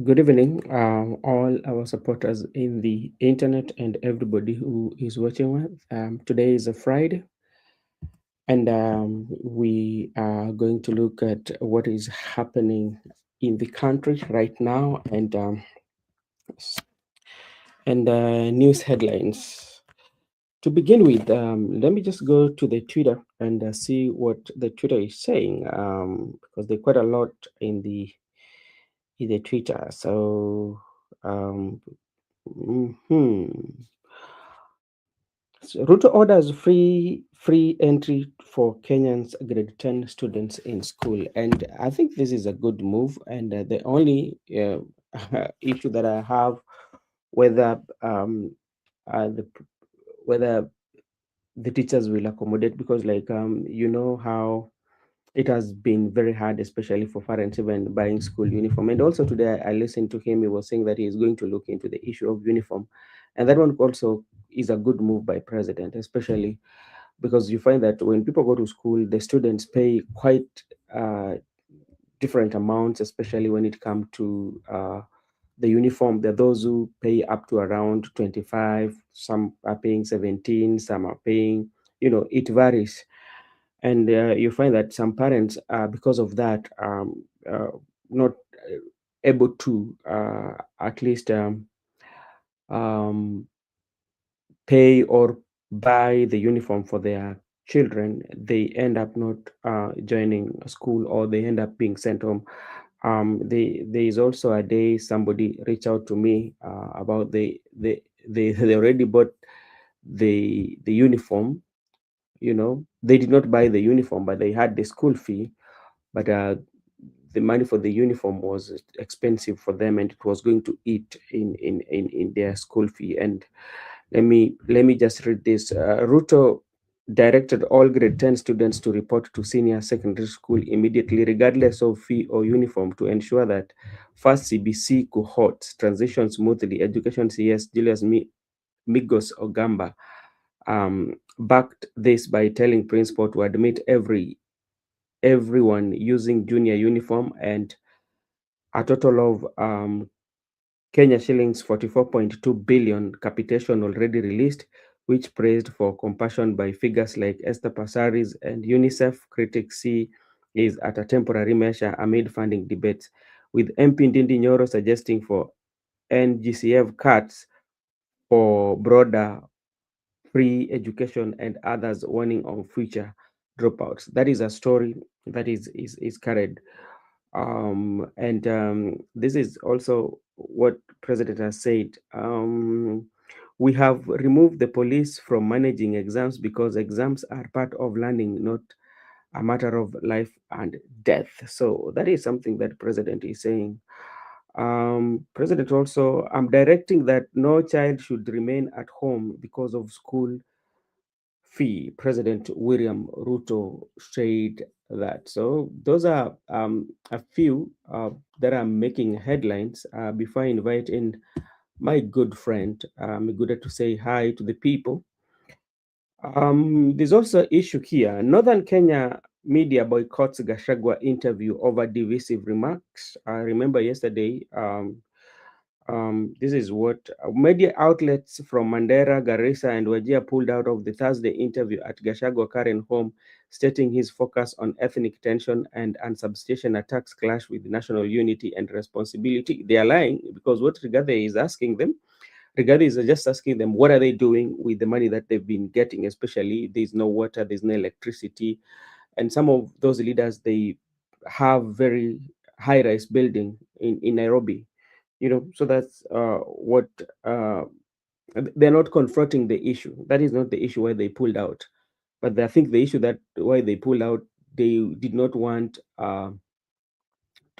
Good evening, all our supporters in the internet and everybody who is watching. Today is a Friday, and we are going to look at what is happening in the country right now and news headlines. To begin with, let me just go to the Twitter and see what the Twitter is saying because there's quite a lot in the Twitter. Um, mhm. So Ruto orders free entry for Kenyans grade 10 students in school, and I think this is a good move. And the only issue that I have whether the whether the teachers will accommodate, because you know how it has been very hard, especially for parents even buying school uniform. And also today I listened to him. He was saying that he is going to look into the issue of uniform, and that one also is a good move by president, especially because you find that when people go to school, the students pay quite uh, different amounts, especially when it comes to the uniform. There are those who pay up to around 25, some are paying 17, some are paying, it varies. And you find that some parents, because of that, not able to at least um, pay or buy the uniform for their children. They end up not joining a school, or they end up being sent home. There is also a day somebody reached out to me about they already bought the uniform. They did not buy the uniform, but they had the school fee. But the money for the uniform was expensive for them, and it was going to eat in their school fee. And let me just read this. Ruto directed all grade 10 students to report to senior secondary school immediately, regardless of fee or uniform, to ensure that first CBC cohorts transition smoothly. Education CS Julius Migos Ogamba backed this by telling principal to admit everyone using junior uniform, and a total of Kenya shillings 44.2 billion capitation already released, which praised for compassion by figures like Esther Passaris and UNICEF. Critics see is at a temporary measure amid funding debates, with MP Ndindi Nyoro suggesting for NGCF cuts for broader free education, and others warning on future dropouts. That is a story that is carried. And this is also what President has said. We have removed the police from managing exams because exams are part of learning, not a matter of life and death. So that is something that President is saying. President also, I'm directing that no child should remain at home because of school fee. President William Ruto said that. So those are a few that are making headlines. Before I invite in my good friend, Miguda, to say hi to the people. There's also issue here. Northern Kenya media boycotts Gashagwa interview over divisive remarks. I remember yesterday. This is what media outlets from Mandera, Garissa, and Wajir pulled out of the Thursday interview at Gachagua Karen home, stating his focus on ethnic tension and unsubstantiated attacks clash with national unity and responsibility. They are lying, because what Rigathi is asking them, Rigathi is just asking them, what are they doing with the money that they've been getting? Especially, there's no water, there's no electricity, and some of those leaders, they have very high-rise building in Nairobi. So that's what they're not confronting the issue. That is not the issue why they pulled out. But I think the issue that why they pulled out, they did not want to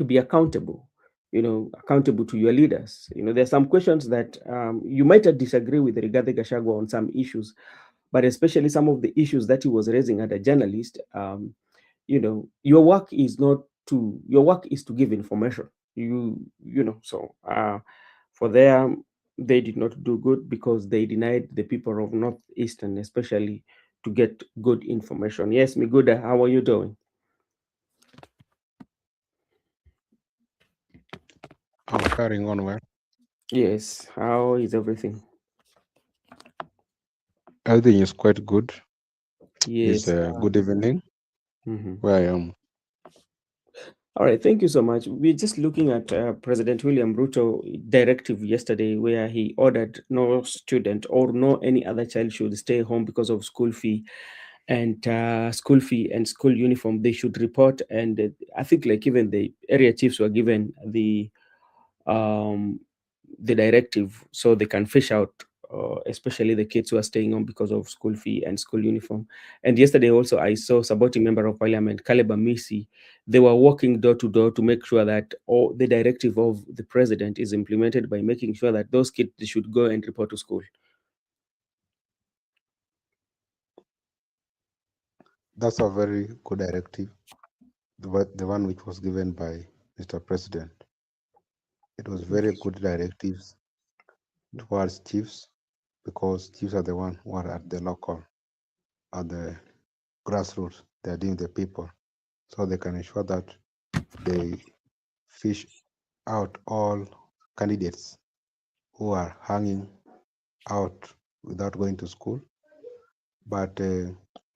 be accountable. Accountable to your leaders. There's some questions that you might disagree with Rigathi Gachagua on some issues, but especially some of the issues that he was raising as a journalist. Your work is not to your work is to give information. So for them, they did not do good because they denied the people of Northeastern, especially, to get good information. Yes, Miguda, how are you doing? I'm carrying on well. Yes. How is everything? Everything is quite good. It's Yes. a good evening Mhm. where I am. All right. Thank you so much. We're just looking at President William Ruto directive yesterday, where he ordered no student or no any other child should stay home because of school fee and school uniform. They should report, and I think like even the area chiefs were given um, the directive so they can fish out, especially the kids who are staying home because of school fee and school uniform. And yesterday also I saw supporting member of parliament Caleb Amisi. They were walking door to door to make sure that all the directive of the president is implemented by making sure that those kids they should go and report to school. That's a very good directive, the one which was given by Mr. President. It was very good directives towards chiefs because chiefs are the one who are at the local, at the grassroots. They are dealing with the people, so they can ensure that they fish out all candidates who are hanging out without going to school. But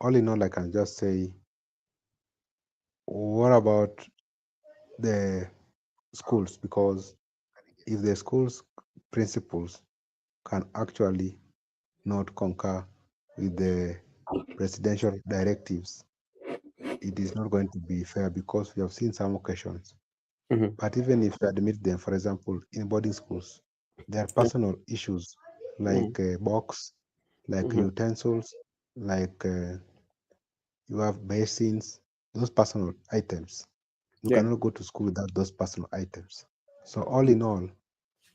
all in all, I can just say, what about the schools? Because if the schools principals can actually not concur with the presidential directives, it is not going to be fair because we have seen some occasions. Mhm. But even if you admit them, for example, in boarding schools, there are personal issues Mhm. like box, like Mhm. utensils, like you have basins, those personal items. You Yeah. cannot go to school without those personal items. So all in all,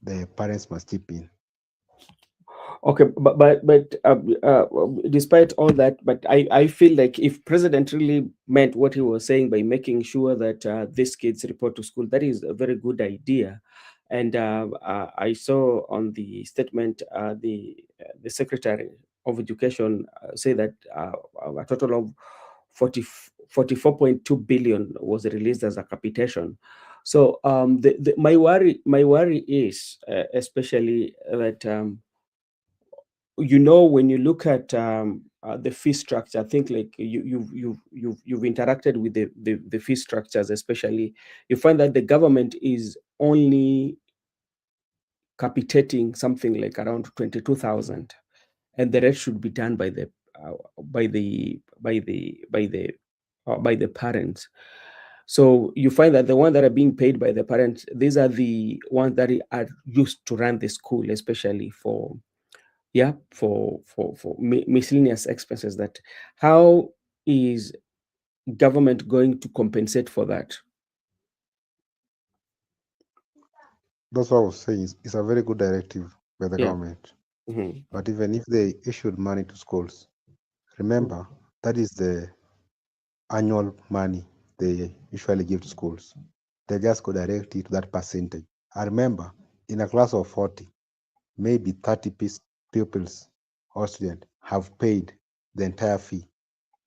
the parents must chip in. Okay, but despite all that, but I feel like if president really meant what he was saying by making sure that these kids report to school, that is a very good idea. And I saw on the statement the secretary of education say that a total of 44.2 billion was released as a capitation. So my worry is especially that. When you look at the fee structure, I think like you've interacted with the fee structures, especially you find that the government is only capitating something like around 22,000, and the rest should be done by the parents. So you find that the ones that are being paid by the parents, these are the ones that are used to run the school, especially for miscellaneous expenses. That how is government going to compensate for that? That's what I was saying. It's a very good directive by the Yeah. government. Hmm. But even if they issued money to schools, remember that is the annual money they usually give to schools. They just go directly to that percentage. I remember in a class of 40, maybe 30 pupils or students have paid the entire fee.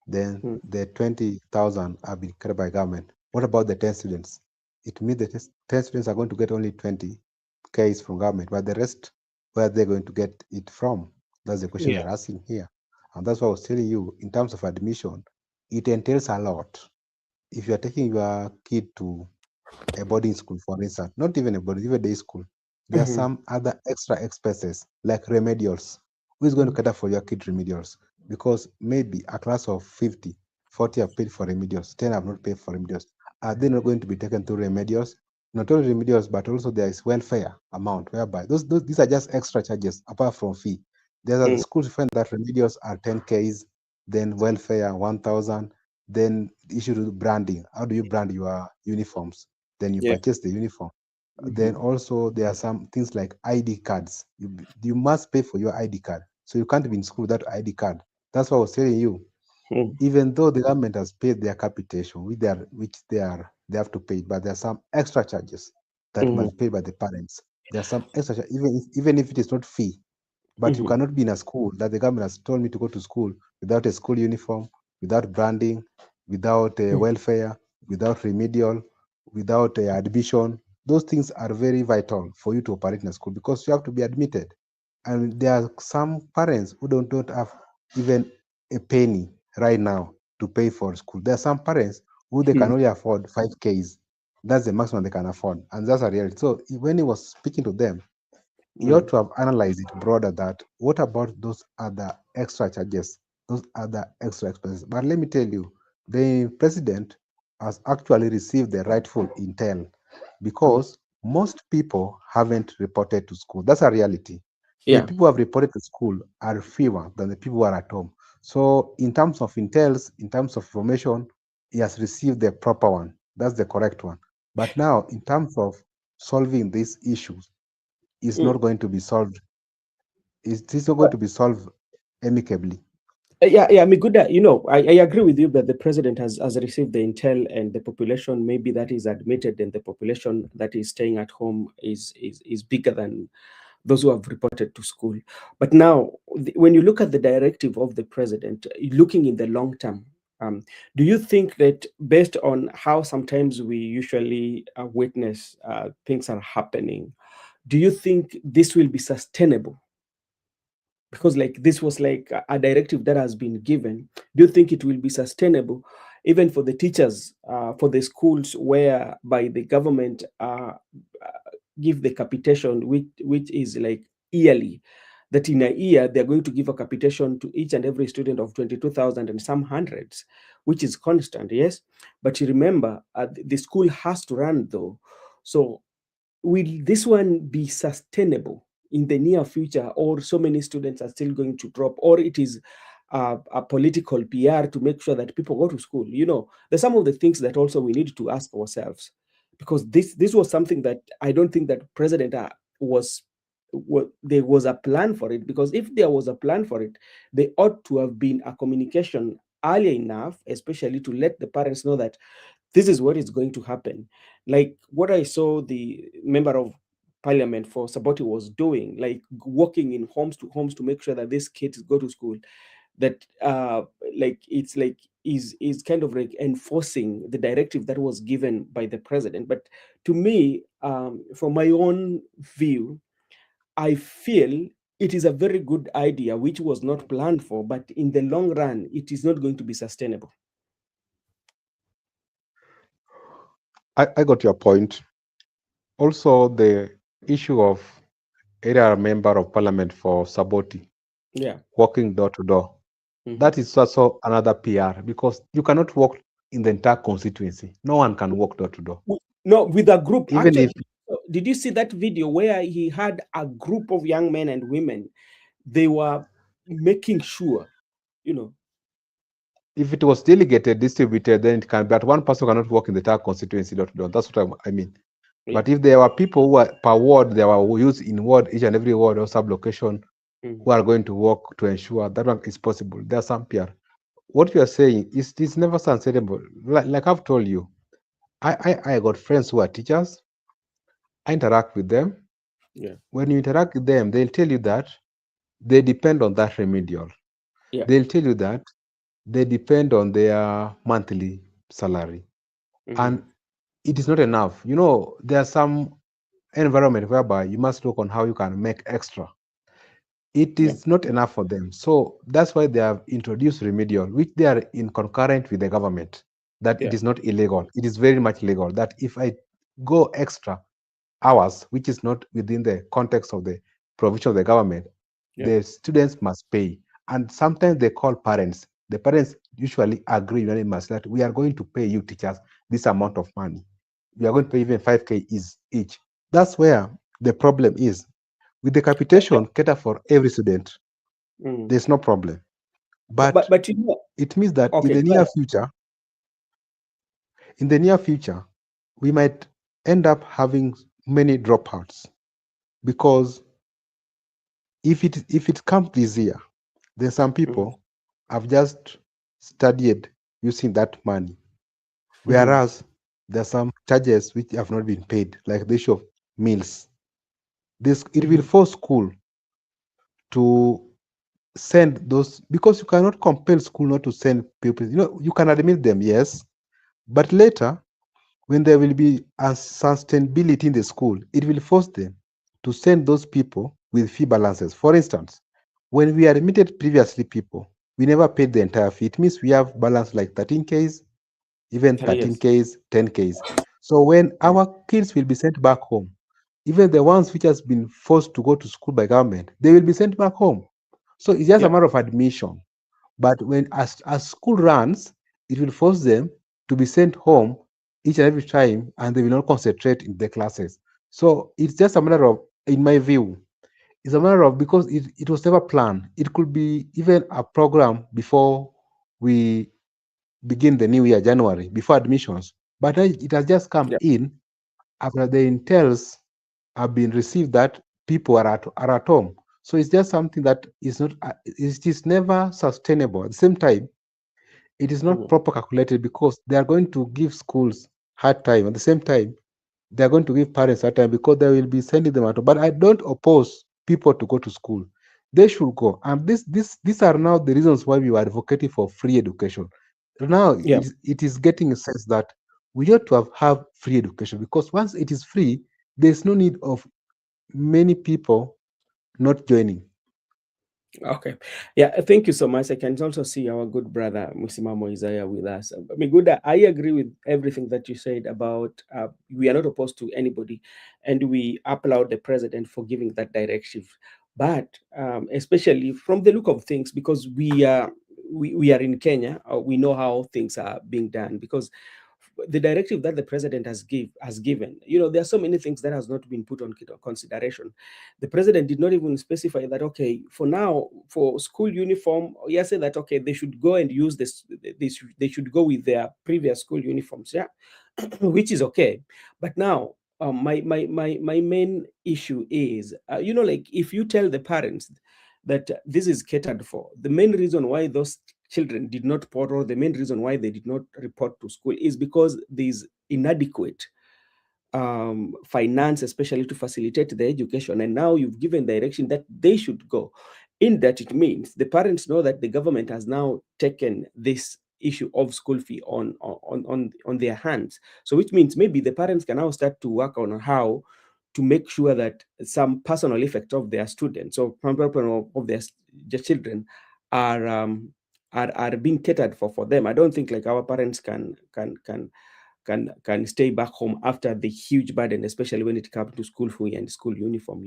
Then Mm, the 20,000 have been carried by government. What about the 10 students? It means the 10 students are going to get only 20 Ks from government, but the rest, where are they going to get it from? That's the question mm, they're asking here. And that's what I was telling you in terms of admission, it entails a lot. If you're taking your kid to a boarding school, for instance, not even a boarding, even day school, there are mhm, some other extra expenses like remedials. Who is going to mm, cater for your kid remedials? Because maybe a class of 50, 40 have paid for remedials, 10 have not paid for remedials. Are they not going to be taken to remedials? Not only remedials, but also there is welfare amount, whereby those these are just extra charges apart from fee. There are the mm, schools you find that remedials are 10Ks, then welfare 1,000, then issue to branding. How do you brand your uniforms? Then you yeah. purchase the uniform. Then Mhm, also there are some things like ID cards. You must pay for your ID card. So you can't be in school without ID card. That's what I was telling you. mm, Even though the government has paid their capitation, which they have to pay, but there are some extra charges that mhm, must be paid by the parents. There are some extra even if it is not fee, but you mhm, cannot be in a school that the government has told me to go to school without a school uniform, without branding, without mm, welfare, without remedial, without admission. those things are very vital for you to operate in a school because you have to be admitted. And there are some parents who don't have even a penny right now to pay for school. There are some parents who they can only afford 5Ks. That's the maximum they can afford. And that's a reality. So when he was speaking to them, you ought Mm. to have analyzed it broader that what about those other extra charges, those other extra expenses. But let me tell you, the president has actually received the rightful intel Mm. because most people haven't reported to school. That's a reality. The Yeah. people who have reported to school are fewer than the people who are at home. So in terms of intels, in terms of information, he has received the proper one. That's the correct one. But now in terms of solving these issues, is Mm. not going to be solved. It is not going to be solved amicably. Yeah, Miguda, I agree with you that the president has received the intel, and the population maybe that is admitted and the population that is staying at home is bigger than those who have reported to school. But now, when you look at the directive of the president, looking in the long term, do you think that based on how sometimes we usually witness things are happening, do you think this will be sustainable? Because like this was like a directive that has been given, do you think it will be sustainable even for the teachers, for the schools where by the government give the capitation, which is like yearly, that in a year they're going to give a capitation to each and every student of 22,000 and some hundreds, which is constant, yes. But you remember, the school has to run though. So will this one be sustainable in the near future, or so many students are still going to drop, or it is a political PR to make sure that people go to school? There's some of the things that also we need to ask ourselves, because this was something that I don't think that president was there was a plan for it, because if there was a plan for it, there ought to have been a communication earlier enough, especially to let the parents know that this is what is going to happen. Like what I saw the member of parliament for Saboti was doing, like walking in homes to homes to make sure that these kids go to school, that like it's like is kind of like enforcing the directive that was given by the president. But to me, from my own view, I feel it is a very good idea which was not planned for, but in the long run it is not going to be sustainable. I got your point. Also, the issue of area member of parliament for Saboti Yeah. walking door to door. Mhm. That is also another PR because you cannot walk in the entire constituency. No one can walk door to door. No, with a group. Even Actually, if did you see that video where he had a group of young men and women? They were making sure, you know. if it was delegated, distributed, then it can. But one person cannot walk in the entire constituency door to door. That's what I mean. Yeah. But if there were people who were per ward, they were used in ward, each and every ward or sub-location, Mm. who are going to work to ensure that one is possible. There's some PR. What you are saying is it's never sustainable. Like I've told you, I got friends who are teachers. I interact with them. Yeah. When you interact with them, they'll tell you that they depend on that remedial. Yeah. They'll tell you that they depend on their monthly salary. Hmm. And it is not enough. There are some environment whereby you must look on how you can make extra. It Yeah. is not enough for them. So that's why they have introduced remedial, which they are in concurrent with the government, that it Yeah. is not illegal. It is very much legal. That if I go extra hours, which is not within the context of the provision of the government, Yeah. the students must pay. And sometimes they call parents. The parents usually agree unanimously that we are going to pay you teachers this amount of money. We are going to pay even 5K is each. That's where the problem is. With the capitation cater for every student, Mm. there's no problem. But, but But but you know, it means that okay, go ahead. in the near future, we might end up having many dropouts because if it comes this year, then some Mm. people have just studied using that money, Mhm. whereas there are some charges which have not been paid, like the issue of meals. This it will Mhm. force school to send those because you cannot compel school not to send people. You can admit them, yes, but later when there will be unsustainability in the school, it will force them to send those people with fee balances. For instance, when we admitted previously people, we never paid the entire fee. It means we have balance like 13Ks, even Yes. 13Ks, 10Ks. So when our kids will be sent back home, even the ones which has been forced to go to school by government, they will be sent back home. So it's just a Yeah. matter of admission. But when as school runs, it will force them to be sent home each and every time, and they will not concentrate in the classes. So it's just a matter of, in my view, it's a matter of, because it was never planned. It could be even a program before we begin the new year, January, before admissions. But it has just come Yeah. in after the intels have been received that people are at home. So it's just something that is not, it is never sustainable. At the same time, it is not Mhm. proper calculated, because they are going to give schools hard time. At the same time, they are going to give parents hard time, because they will be sending them out. But I don't oppose people to go to school. They should go. And these are now the reasons why we are advocating for free education. Now Yeah. it is getting a sense that we ought to have free education, because once it is free, there's no need of many people not joining. Okay. Yeah, thank you so much. I can also see our good brother Musimamo Isaiah with us. I mean, good. I agree with everything that you said about we are not opposed to anybody, and we applaud the president for giving that directive. But especially from the look of things, because we are in Kenya, we know how things are being done. Because the directive that the president has given, there are so many things that has not been put on consideration. The president did not even specify that, okay, for now, for school uniform, he said that, okay, they should go and use this, they should go with their previous school uniforms, yeah, which is okay. But now, my main issue is, like, if you tell the parents that this is catered for, the main reason why those children did not report, or the main reason why they did not report to school, is because there's inadequate finance, especially to facilitate the education. And now you've given direction that they should go. In that, it means the parents know that the government has now taken this issue of school fee on their hands. So which means maybe the parents can now start to work on how to make sure that some personal effect of their students, so of their children, are are being catered for them. I don't think like our parents can stay back home after the huge burden, especially when it comes to school fee and school uniform.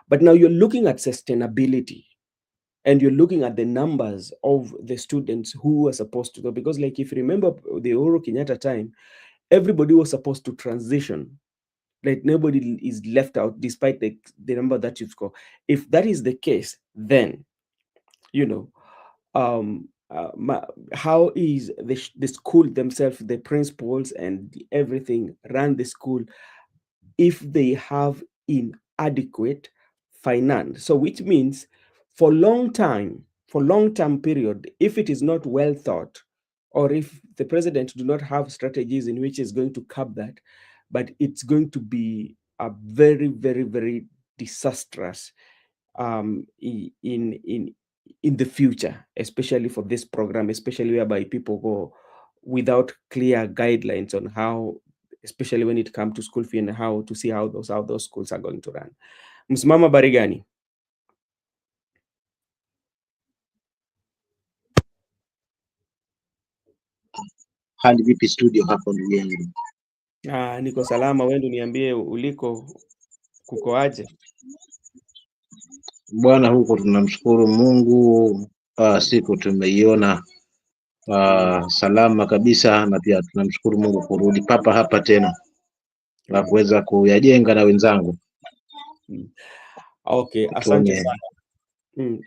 But now you're looking at sustainability, and you're looking at the numbers of the students who are supposed to go. Because, like, if you remember the Uhuru Kenyatta time, everybody was supposed to transition. Like, nobody is left out, despite the number that you've got. If that is the case, then you know how is the school themselves, the principals and everything run the school, if they have inadequate finance? So which means for long term period, if it is not well thought, or if the president do not have strategies in which is going to curb that, but it's going to be a very, very, very disastrous in the future, especially for this program, especially whereby people go without clear guidelines on how, especially when it comes to school fee, and how to see how those schools are going to run. Msimama Barigani. Hali vipi studio hapo ndugu yangu? Niko salama, wewe ndio niambie uliko, kukoaje? Bwana, huko tunamshukuru Mungu. Siku tumeiona Mm, salama kabisa, na pia tunamshukuru Mungu kurudi papa hapa tena na mm, kuweza kuyajenga na wenzangu mm. Okay, asante tuone. sana.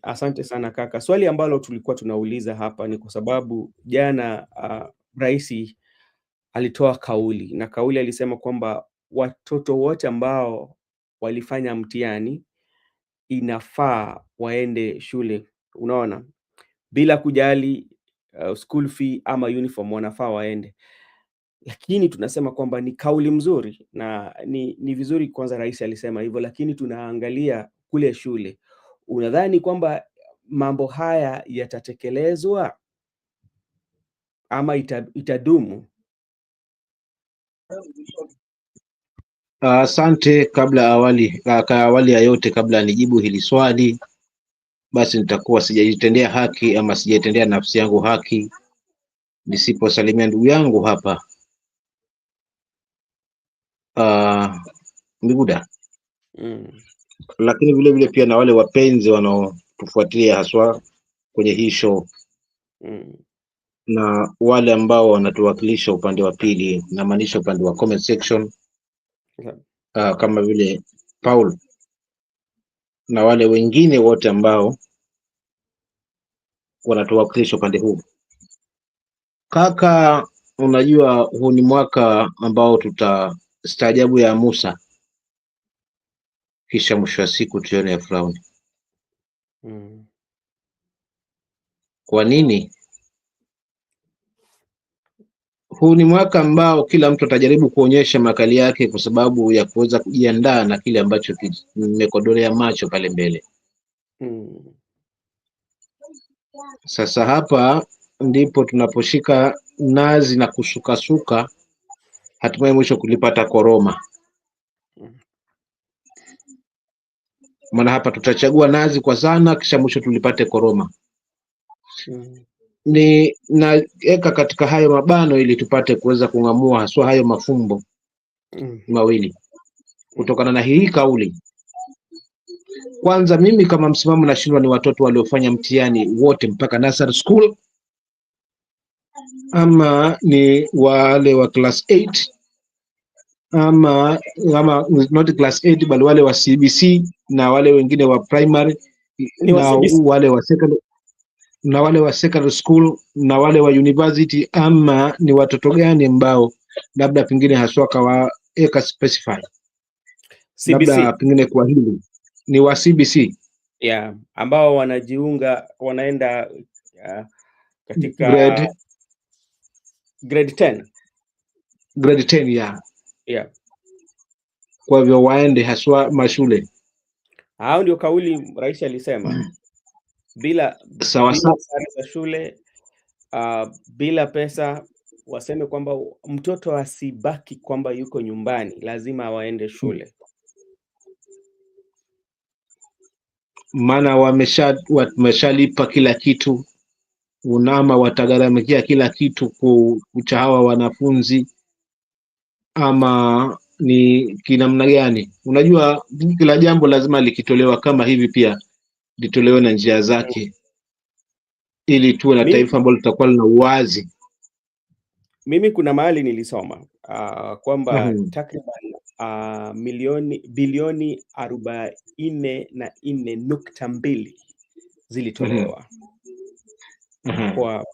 Asante sana kaka. Swali ambalo tulikuwa tunauliza hapa ni kwa sababu jana rais alitoa kauli, na kauli alisema kwamba watoto wote ambao walifanya mtihani inafaa waende shule, unaona, bila kujali school fee ama uniform, wanafaa waende. Lakini tunasema kwamba ni kauli mzuri na ni vizuri, kwanza rais alisema hivyo, lakini tunaangalia kule shule. Unadhani kwamba mambo haya yatatekelezwa ama itadumu? Asante. Awali ya yote, kabla nijibu hili swali, basi nitakuwa sijajitendea haki ama sijaitendea nafsi yangu haki nisiposalimia ndugu yangu hapa Miguda, lakini vile vile pia na wale wapenzi wanaotufuatilia haswa kwenye hii show na wale ambao wanatuwakilisha upande wa pili, namaanisha upande wa comment section, kama vile Paul na wale wengine wote ambao wanatuwakilisha upande huu. Kaka, unajua huu ni mwaka ambao tutastaajabu ya Musa, kisha mwisho wa siku tuone ya Firauni. Kwa nini? Huu ni mwaka ambao kila mtu atajaribu kuonyesha makali yake kwa sababu ya kuweza kujiandaa na kile ambacho kimekodolea macho pale mbele. Sasa hapa ndipo tunaposhika nazi na kusukasuka, hatimaye mwisho kulipata koroma. Maana hapa tutachagua nazi kwa sana, kisha mwisho tulipate koroma. Ni naweka katika hayo mabano ili tupate kuweza kung'amua haswa hayo mafumbo mawili kutokana na hii kauli. Kwanza, mimi kama msimamo nashindwa ni watoto waliofanya mtihani wote mpaka nursery school, ama ni wale wa class 8 ama not class 8 bali wale wa CBC na wale wengine wa primary na wale wa secondary na wale wa secondary school na wale wa university, ama ni watoto gani ambao labda pengine haswa kawaweka specify labda pengine kwa hili ni wa CBC ambao wanaenda katika grade 10 Kwa hivyo waende haswa mashule hao. Ndio kauli rais alisema, bila sare za shule, bila pesa, waseme kwamba mtoto asibaki kwamba yuko nyumbani, lazima waende shule. Maana wameshalipa kila kitu, unama watagharamikia kila kitu kucha hawa wanafunzi, ama ni kinamna gani? Unajua kila jambo lazima likitolewa kama hivi pia litolewe na njia zake, ili tuwe na taifa ambalo litakuwa lina uwazi. Mimi kuna mahali nilisoma kwamba takriban bilioni 44.2 zilitolewa kwa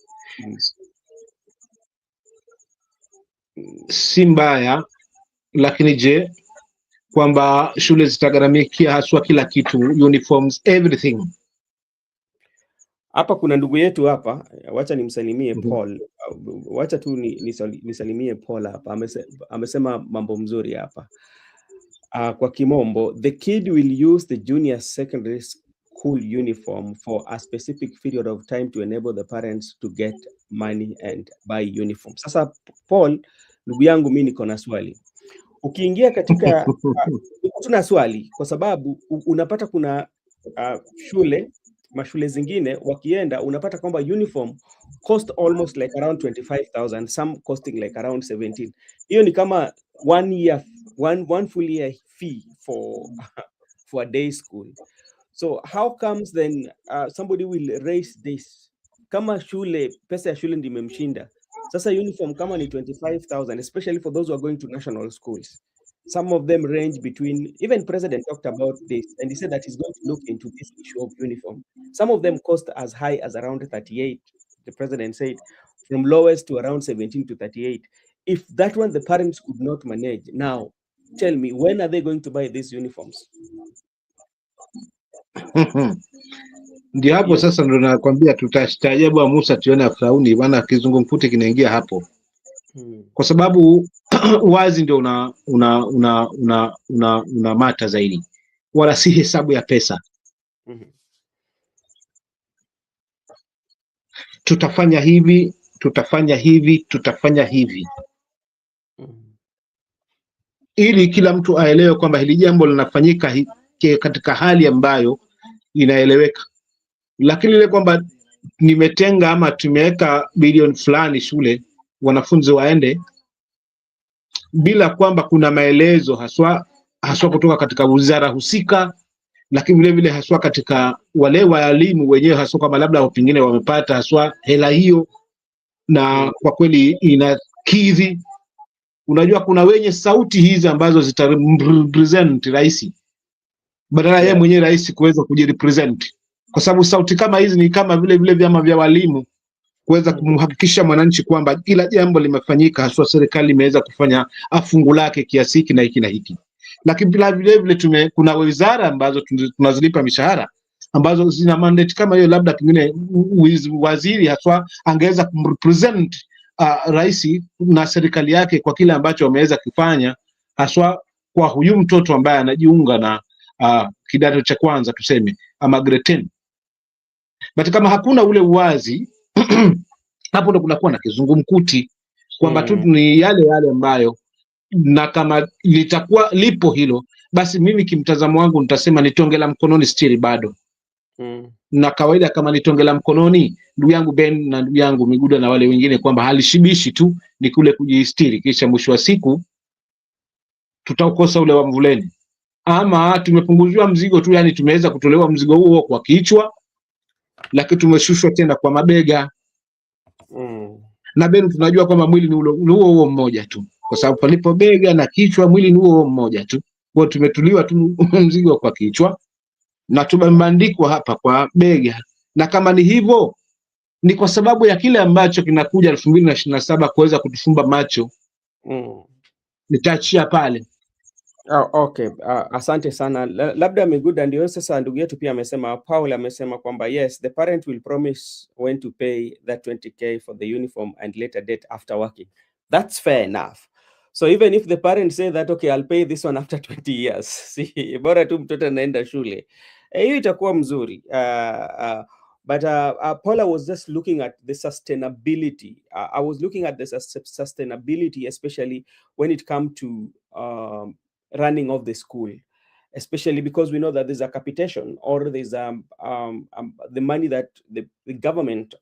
si mbaya, lakini je, kwamba shule zitagharamikia haswa kila kitu, uniforms, everything? Hapa kuna ndugu yetu hapa, wacha nimsalimie Paul. Wacha tu nisalimie Paul hapa. Amesema mambo mzuri hapa. Kwa kimombo, the kid will use the junior secondary school uniform for a specific period of time to enable the parents to get money and buy uniform. Sasa Paul, ndugu yangu, mimi niko na swali. Ukiingia katika tuna swali kwa sababu unapata kuna mashule zingine wakienda unapata kwamba uniform cost almost like around 25,000, some costing like around 17. Hiyo ni kama one full year fee for a day school. So how comes then somebody will raise this? Kama pesa ya shule ndimemshinda, sasa uniform kama ni 25,000, especially for those who are going to national schools. Some of them range between, even President talked about this, and he said that he's going to look into this issue of uniform. Some of them cost as high as around 38. The president said from lowest to around 17 to 38. If that one the parents could not manage, now tell me, when are they going to buy these uniforms? Ndio hapo sasa ndo nakwambia tutastaajabu wa Musa tuone Firauni, maana kizungumkuti kinaingia hapo. Kwa sababu wazi ndio una mata zaidi, wala si hesabu ya pesa. Tutafanya hivi, tutafanya hivi, tutafanya hivi. ili kila mtu aelewe kwamba hili jambo linafanyika katika hali ambayo inaeleweka. Lakini ile kwamba nimetenga ama tumeweka bilioni fulani shule wanafunzi waende, bila kwamba kuna maelezo haswa kutoka katika wizara husika, lakini vile vile haswa katika wale walimu wenyewe, haswa kama labda pengine wamepata haswa hela hiyo, na kwa kweli inakidhi. Unajua kuna wenye sauti hizi ambazo zitarepresent rais badala yeye mwenyewe rais kuweza kujirepresent, kwa sababu sauti kama hizi ni kama vile vile vyama vya walimu kuweza kumhakikisha mwananchi kwamba kila jambo limefanyika, haswa serikali imeweza kufanya afungu lake kiasi hiki na hiki na hiki. Lakini pia vile vile kuna wizara ambazo tunazilipa mishahara ambazo zina mandate kama hiyo, labda pengine waziri haswa angeweza kumrepresent rais na serikali yake kwa kile ambacho wameweza kufanya, haswa kwa huyu mtoto ambaye anajiunga na kidato cha kwanza tuseme, ama grade 10. But kama hakuna ule uwazi hapo ndo kunakuwa na kizungumkuti kwamba tu ni yale ambayo, na kama litakuwa lipo hilo, basi mimi kimtazamo wangu nitasema ni tonge la mkononi still bado. Na kawaida kama ni tonge la mkononi, ndugu yangu Ben na ndugu yangu Miguda na wale wengine, kwamba halishibishi tu, ni kule kujistiri, kisha mwisho wa siku tutaukosa ule wa mvuleni, ama tumepunguziwa mzigo tu, yani tumeweza kutolewa mzigo huo kwa kichwa, lakini tumeshushwa tena kwa mabega. Na Ben tunajua kwamba mwili ni huo mmoja tu, kwa sababu palipo bega na kichwa, mwili ni huo mmoja tu. Kwa tumetuliwa tu mzigo kwa kichwa na tumebandikwa hapa kwa bega, na kama ni hivyo ni kwa sababu ya kile ambacho kinakuja 2027 kuweza kutufumba macho. Nitaachia pale. Okay, asante sana. Labda Miguda, ndio sasa ndugu yetu pia amesema, Paul amesema kwamba yes, the parent will promise when to pay that 20k for the uniform and later date after working. That's fair enough. So even if the parents say that, okay, I'll pay this one after 20 years. See, bora tu mtoto anaenda shule. Hiyo itakuwa mzuri. But Paula was just looking at the sustainability. I was looking at the sustainability, especially when it comes to running of the school, especially because we know that there's a capitation, or there's the money that the government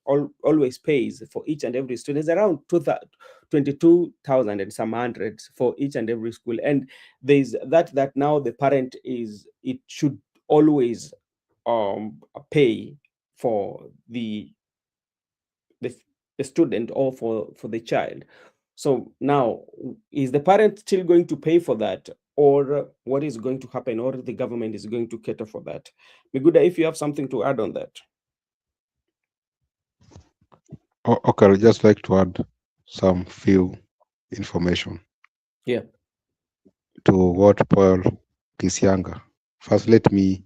always pays for each and every student is around 22,000 and some hundreds for each and every school. And there's that now the parent it should always pay for the student or for the child. So now, is the parent still going to pay for that, or what is going to happen, or the government is going to cater for that? Miguda, if you have something to add on that. Okay, I'd just like to add some few information. Yeah. To what Paul Kisianga. First, let me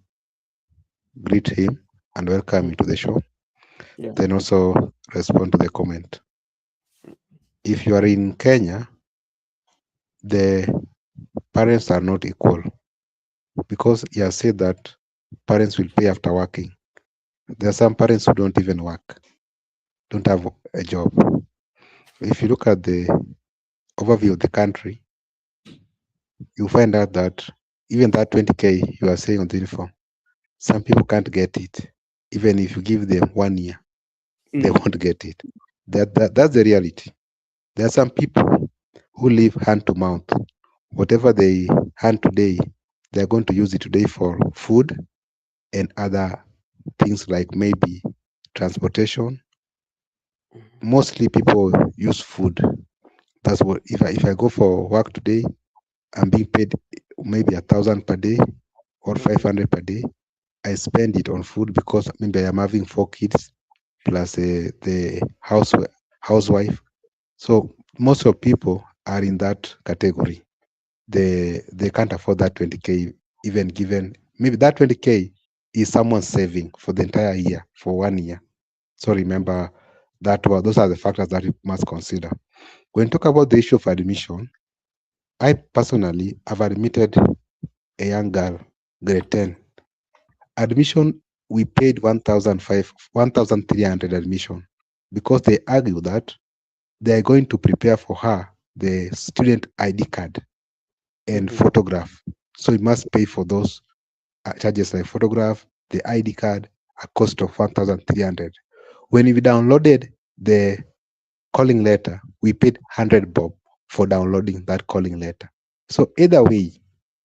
greet him and welcome him to the show. Yeah. Then also respond to the comment. If you are in Kenya, the parents are not equal, because he has said that parents will pay after working. There are some parents who don't even work, don't have a job. If you look at the overview of the country, you find out that even that 20k you are saying on the uniform, some people can't get it. Even if you give them 1 year, they won't get it. That's the reality. There are some people who live hand to mouth. Whatever they hand today, they're going to use it today for food and other things, like maybe transportation. Mostly people use food. That's what, if I go for work today, I'm being paid maybe 1,000 per day or 500 per day. I spend it on food because maybe I'm having 4 kids plus the housewife. So most of people are in that category. They can't afford that 20k, even given maybe that 20k is someone's saving for the entire year, for 1 year. So remember that those are the factors that you must consider. When you talk about the issue of admission, I personally have admitted a young girl, grade 10. Admission, we paid 1,300 admission, because they argue that they are going to prepare for her the student ID card. and Mhm. photograph. So you must pay for those charges like photograph, the ID card, a cost of 1,300. When we downloaded the calling letter, we paid 100 bob for downloading that calling letter. So either way,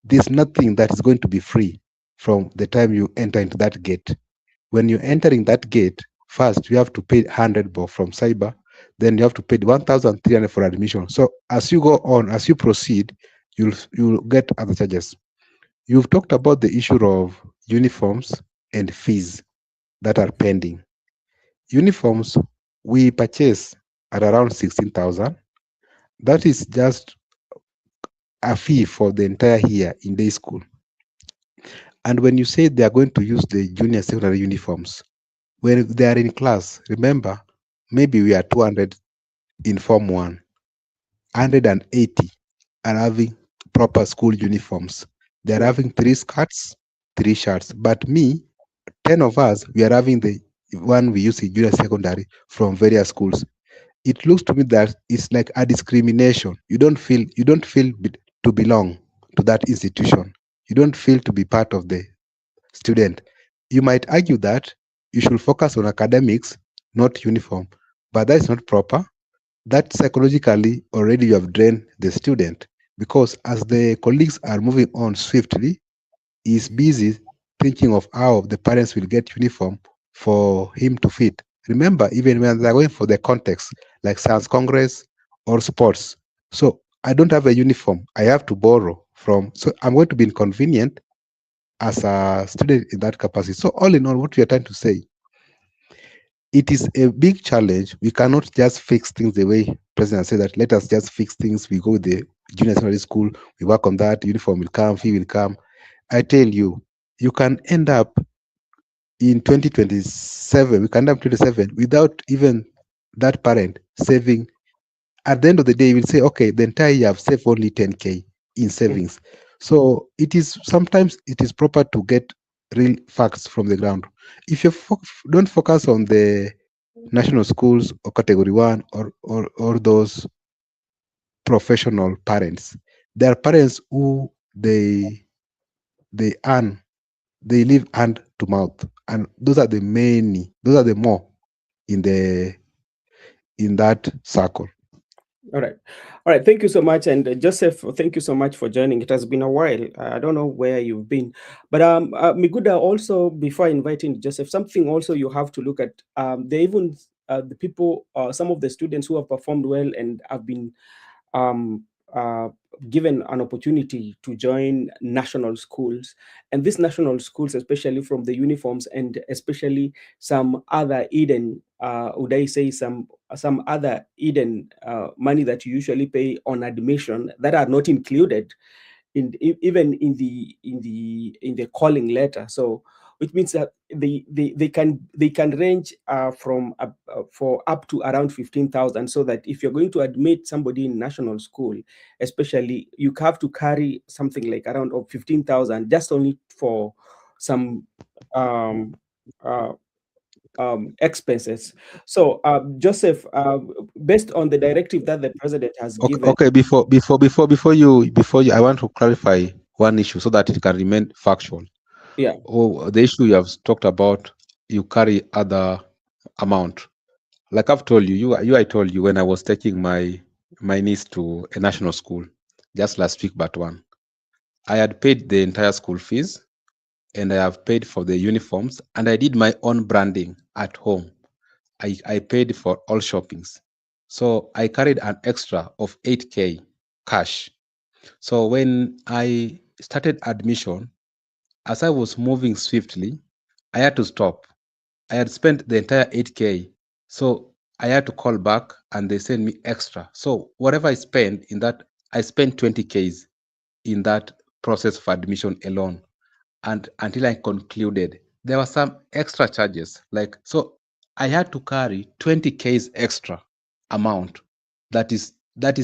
there's nothing that is going to be free from the time you enter into that gate. When you're entering that gate, first you have to pay 100 bob from cyber, then you have to pay 1,300 for admission. So as you go on, as you proceed, you'll get other charges. You've talked about the issue of uniforms and fees that are pending. Uniforms we purchase at around 16,000. That is just a fee for the entire year in day school. And when you say they are going to use the junior secondary uniforms, when they are in class, remember, maybe we are 200 in Form 1, 180 are having proper school uniforms. They are Yeah. having three skirts, three shirts. But me, 10 of us, we are having the one we use in junior secondary from various schools. It looks to me that it's like a discrimination. You don't feel to belong to that institution. You don't feel to be part of the student. You might argue that you should focus on academics, not uniform, but that is not proper. That psychologically already you have drained the student, because as the colleagues are moving on swiftly, he is busy thinking of how the parents will get uniform for him to fit. Remember, even when they're going for the context, like science congress or sports. So I don't have a uniform. I have to borrow from. So I'm going to be inconvenient as a student in that capacity. So all in all, what we are trying to say, it is a big challenge. We cannot just fix things the way President said that let us just fix things. We go the junior secondary school, we work on that, uniform will come, fee will come. I tell you, you can end up in 2027, we can end up 27 without even that parent saving. At the end of the day, you will say, okay, the entire year I've saved only 10K in Mm. savings. So it is sometimes it is proper to get real facts from the ground. If you don't focus on the national schools or category one or those professional parents, there are parents who they earn, they live hand to mouth, and those are the more in the in that circle. All right. All right. Thank you so much. And Joseph, thank you so much for joining. It has been a while. I don't know where you've been. But Miguda, also, before inviting Joseph, something also you have to look at. They even, the people, some of the students who have performed well and have been um, uh, given an opportunity to join national schools. And these national schools, especially from the uniforms and especially some other hidden, would I say some other hidden money that you usually pay on admission that are not included even in the calling letter. So which means that they can range from for up to around 15,000. So that if you're going to admit somebody in national school, especially, you have to carry something like around of 15,000 just only for some um, uh, expenses. So, Joseph, based on the directive that the president has Okay, given, okay. Before you, I want to clarify one issue so that it can remain factual. yeah, Oh, the issue you have talked about, you carry other amount. Like I've told you, I told you when I was taking my niece to a national school just last week, but one. I had paid the entire school fees, and I have paid for the uniforms, and I did my own branding at home. I paid for all shoppings. So I carried an extra of 8K cash. So when I started admission, as I was moving swiftly, I had to stop. I had spent the entire 8K. So I had to call back and they sent me extra. So whatever I spent in that, I spent 20Ks in that process of admission alone. And until I concluded, there were some extra charges. Like, so I had to carry 20Ks extra amount that is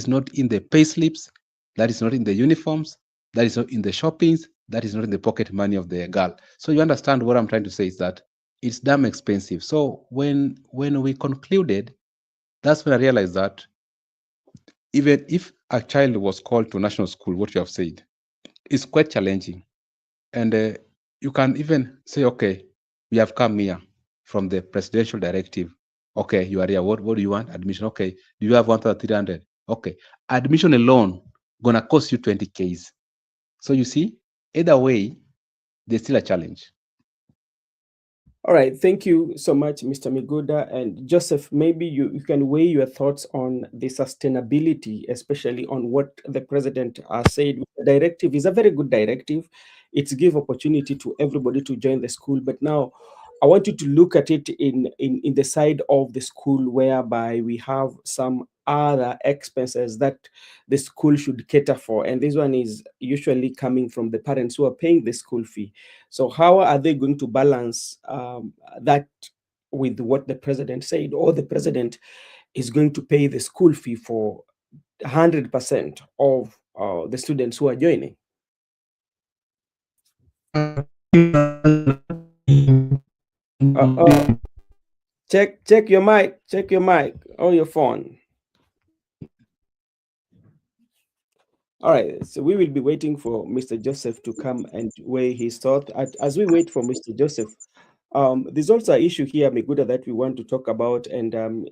not in the pay slips, that is not in the uniforms, that is not in the shoppings, that is not in the pocket money of the girl. So you understand what I'm trying to say is that it's damn expensive. So when we concluded, that's when I realized that even if a child was called to national school, what you have said, is quite challenging. And you can even say, okay, we have come here from the presidential directive. Okay, you are here. What do you want? Admission. Okay. Do you have 1,300? Okay. Admission alone gonna cost you 20 Ks. So you see, either way, there's still a challenge. All right, thank you so much, Mr. Miguda. And Joseph, maybe you can weigh your thoughts on the sustainability, especially on what the president said. The directive is a very good directive. It's give opportunity to everybody to join the school. But now I want you to look at it in the side of the school whereby we have some other expenses that the school should cater for. And this one is usually coming from the parents who are paying the school fee. So how are they going to balance that with what the president said? Or the president is going to pay the school fee for 100% of the students who are joining? Uh, uh, check your mic. Check your mic on your phone. All right, so we will be waiting for Mr. Joseph to come and weigh his thought. As we wait for Mr. Joseph, there's also an issue here, Miguda, that we want to talk about, and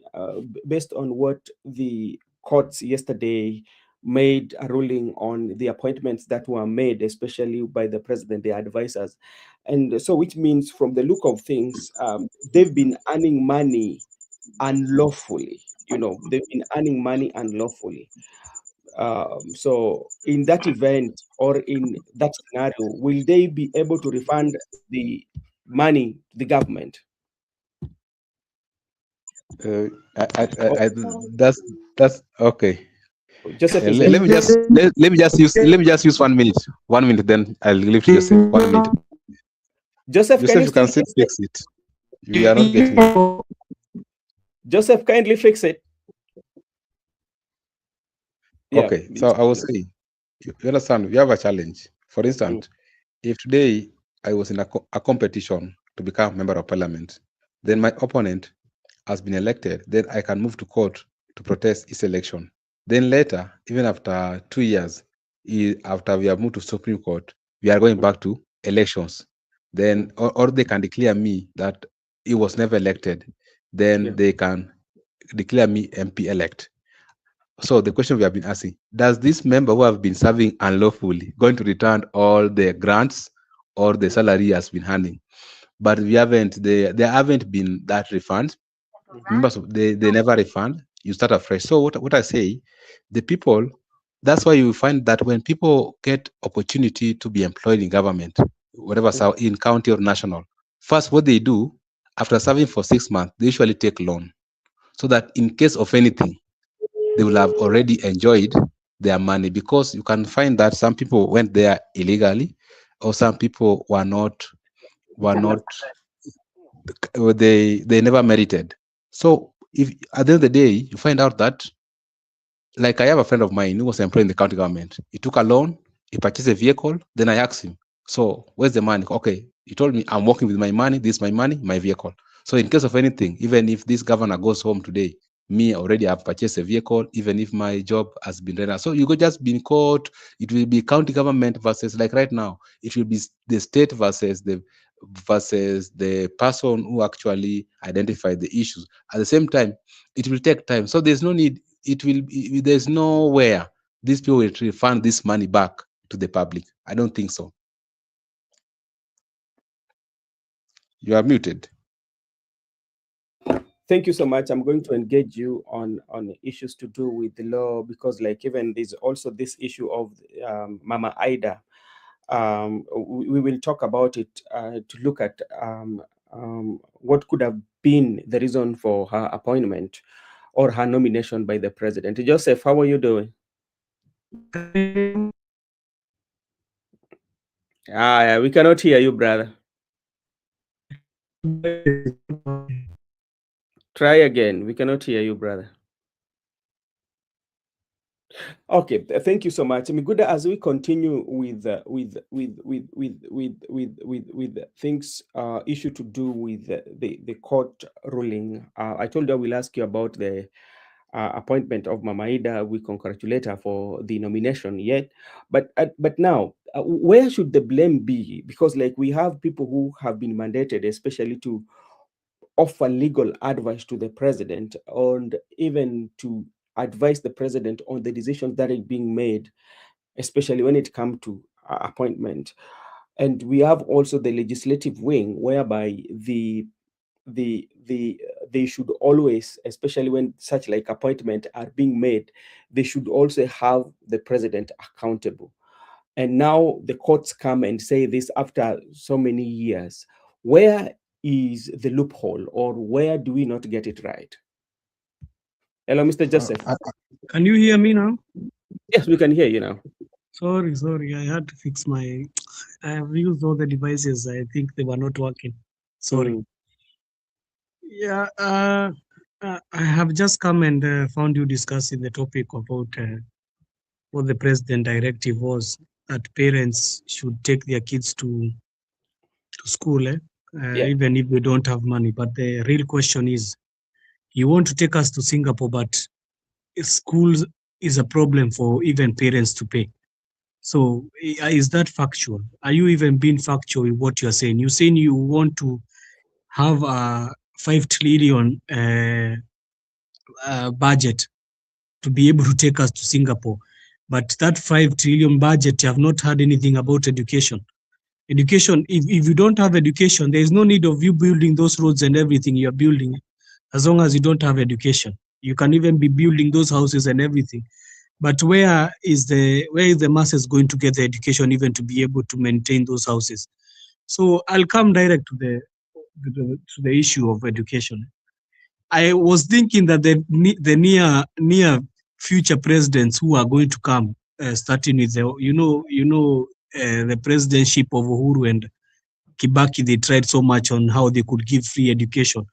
based on what the courts yesterday made a ruling on the appointments that were made, especially by the president, the advisors, and so which means, from the look of things, they've been earning money unlawfully. They've been earning money unlawfully. So in that event or in that scenario, will they be able to refund the money to the government? Uh, I, I, I, Oh, I, that's okay. Joseph is there. Let me just use 1 minute. 1 minute, then I'll leave to Joseph. 1 minute. Joseph, can Joseph, you you still can still fix it? fix it. We are not getting it. Joseph, kindly fix it. Yeah. Okay, so I will say, you understand, we have a challenge. For Mm, instance, if today I was in a competition to become member of parliament, then my opponent has been elected, then I can move to court to protest his election. Then later, even after 2 years, after we have moved to Supreme Court, we are going mm, back to elections. mm. Then, or they can declare me that he was never elected. Then Yeah. they can declare me MP elect. So the question we have been asking, does this member who have been serving unlawfully going to return all the grants or the salary he has been handing? But we haven't, there haven't been that refund. Members, they never refund. You start afresh. So what I say, the people, that's why you find that when people get opportunity to be employed in government, whatever, Mm, so in county or national, first what they do, after serving for 6 months, they usually take loan. So that in case of anything, they will have already enjoyed their money, because you can find that some people went there illegally, or some people were not they never merited. So if at the end of the day you find out that, like, I have a friend of mine who was employed in the county government. He took a loan, he purchased a vehicle. Then I asked him, so where's the money? Okay, he told me, I'm working with my money. This is my money, my vehicle. So in case of anything, even if this governor goes home today, me already have purchased a vehicle, even if my job has been rendered. So you could just be in court. It will be county government versus, like right now, it will be the state versus the person who actually identified the issues. At the same time, it will take time. So there's no need, there's nowhere these people will refund this money back to the public. I don't think so. You are muted. Thank you so much. I'm going to engage you on issues to do with the law, because, like, even there's also this issue of Mama Ida. We will talk about it to look at what could have been the reason for her appointment or her nomination by the president. Joseph, how are you doing? We cannot hear you, brother. Try again. We cannot hear you, brother. Okay, thank you so much. I mean, good, as we continue with things issue to do with the court ruling. I told you I will ask you about the appointment of Mama Ida. We congratulate her for the nomination yet. But now, where should the blame be? Because like we have people who have been mandated, especially to offer legal advice to the president and even to advise the president on the decisions that are being made, especially when it comes to appointment. And we have also the legislative wing, whereby the they should always, especially when such like appointment are being made, they should also have the president accountable. And now the courts come and say this after so many years. Where is the loophole, or where do we not get it right? Hello, Mr. Joseph. Can you hear me now? Yes, we can hear you now. Sorry. I had to fix my. I have used all the devices. I think they were not working. Sorry. Mm. Yeah. I have just come and found you discussing the topic about what the president directive was, that parents should take their kids to school, Yeah. even if they don't have money. But the real question is, you want to take us to Singapore, but schools is a problem for even parents to pay. So is that factual? Are you even being factual with what you're saying? You're saying you want to have a 5 trillion budget to be able to take us to Singapore. But that 5 trillion budget, you have not heard anything about education. Education, if you don't have education, there is no need of you building those roads and everything you're building, as long as you don't have education. You can even be building those houses and everything. But where is the masses going to get the education even to be able to maintain those houses? So I'll come direct to the issue of education. I was thinking that the near future presidents who are going to come, starting with the presidentship of Uhuru and Kibaki, they tried so much on how they could give free education,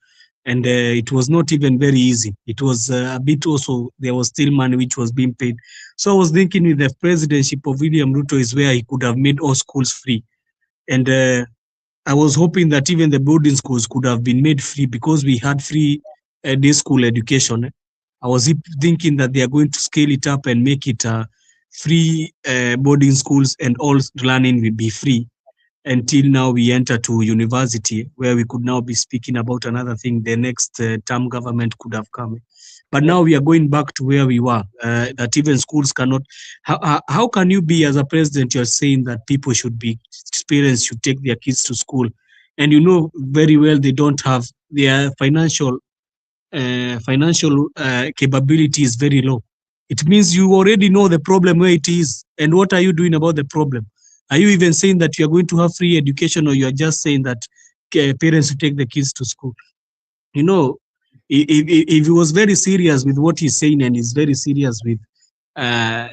and it was not even very easy. It was a bit also, there was still money which was being paid. So I was thinking with the presidentship of William Ruto is where he could have made all schools free, and I was hoping that even the boarding schools could have been made free because we had free day school education. I was thinking that they are going to scale it up and make it free boarding schools, and all learning will be free until now we enter to university, where we could now be speaking about another thing. The next term government could have come. But now we are going back to where we were, that even schools cannot. How can you be, as a president, you're saying that people should be, parents should take their kids to school, and you know very well they don't have their financial capability is very low. It means you already know the problem where it is, and what are you doing about the problem? Are you even saying that you are going to have free education, or you are just saying that parents should take the kids to school? You know, if he was very serious with what he's saying and is very serious with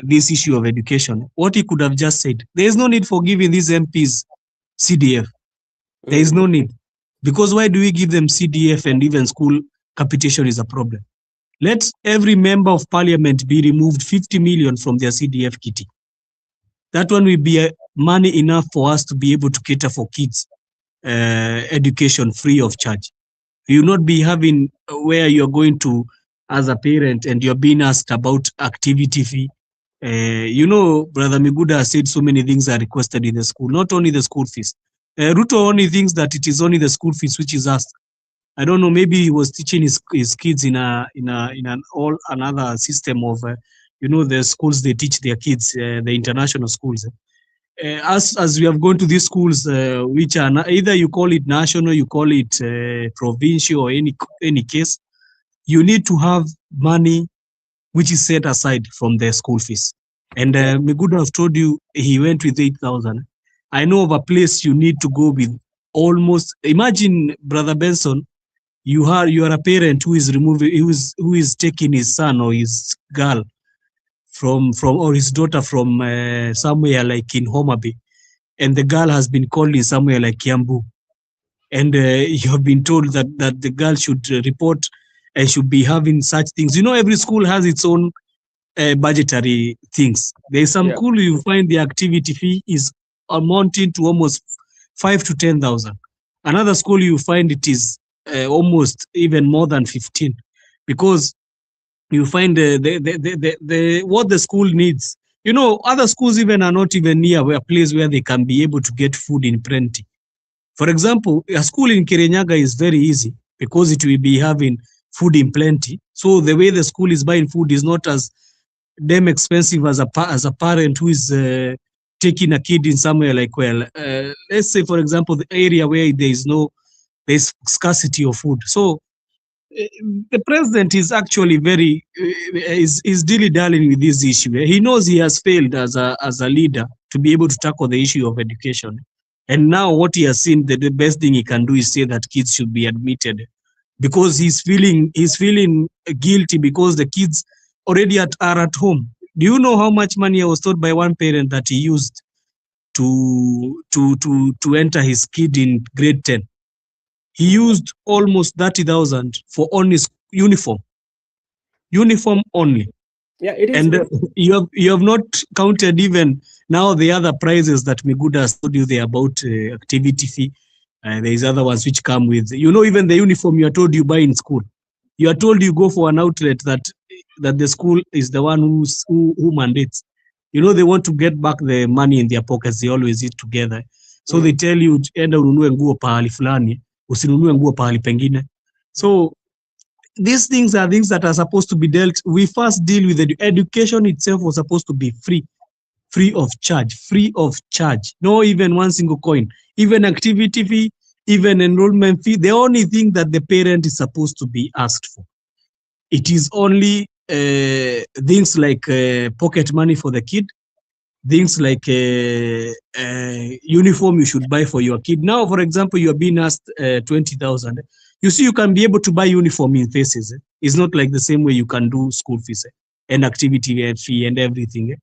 this issue of education, what he could have just said, there is no need for giving these MPs CDF. There is no need. Because why do we give them CDF and even school capitation is a problem? Let every member of parliament be removed 50 million from their CDF kitty. That one will be money enough for us to be able to cater for kids education free of charge. You will not be having where you're going to as a parent and you're being asked about activity fee. Brother Miguda said so many things are requested in the school, not only the school fees. Ruto only thinks that it is only the school fees which is asked. I don't know. Maybe he was teaching his kids in another system of, the schools they teach their kids, the international schools. As we have gone to these schools, which are either you call it national, you call it provincial, or any case, you need to have money which is set aside from the school fees. And Miguda has told you he went with 8,000. I know of a place you need to go with almost. Imagine, Brother Benson, you are a parent who is who is taking his son or his girl from or his daughter from somewhere like in Homa Bay, and the girl has been called in somewhere like Kiambu, and you have been told that the girl should report and should be having such things. Every school has its own budgetary things. There is some school you find the activity fee is amounting to almost 5 to 10,000. Another school you find it is almost even more than 15, because you find what the school needs. You know, other schools even are not even near a place where they can be able to get food in plenty. For example, a school in Kirinyaga is very easy because it will be having food in plenty. So the way the school is buying food is not as damn expensive as a parent who is taking a kid in somewhere like, well, let's say, for example, the area where there's scarcity of food. So the president is actually very is dilly-dallying with this issue. He knows he has failed as a leader to be able to tackle the issue of education. And now what he has seen, the best thing he can do is say that kids should be admitted, because he's feeling guilty because the kids already are at home. Do you know how much money I was told by one parent that he used to enter his kid in grade 10? He used almost 30,000 for only uniform only. Yeah, it is. And you have not counted even now the other prices that Miguda has told you there about activity fee. There's other ones which come with, even the uniform you are told you buy in school. You are told you go for an outlet that the school is the one who mandates. They want to get back the money in their pockets. They always eat together. So they tell you, enda ununue nguo pahali fulani, usinunue nguo pahali pengine. So these things are things that are supposed to be dealt. We first deal with education itself was supposed to be free of charge. No even one single coin, even activity fee, even enrollment fee. The only thing that the parent is supposed to be asked for, it is only things like pocket money for the kid, things like uniform you should buy for your kid. Now, for example, you are being asked 20,000. You see, you can be able to buy uniform in phases. It's not like the same way you can do school fees and activity fee and everything.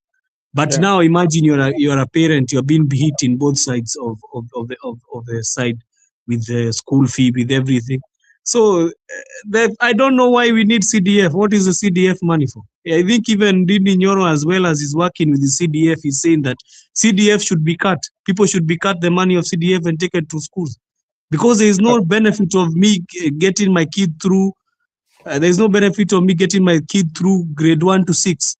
But now imagine you're a parent, you're being hit in both sides of the side with the school fee, with everything. So I don't know why we need CDF. What is the CDF money for? I think even Dindi Nyoro, as well as is working with the CDF, is saying that CDF should be cut. People should be cut the money of CDF and take it to schools, because there is no benefit of me getting my kid through. There is no benefit of me getting my kid through grade 1 to 6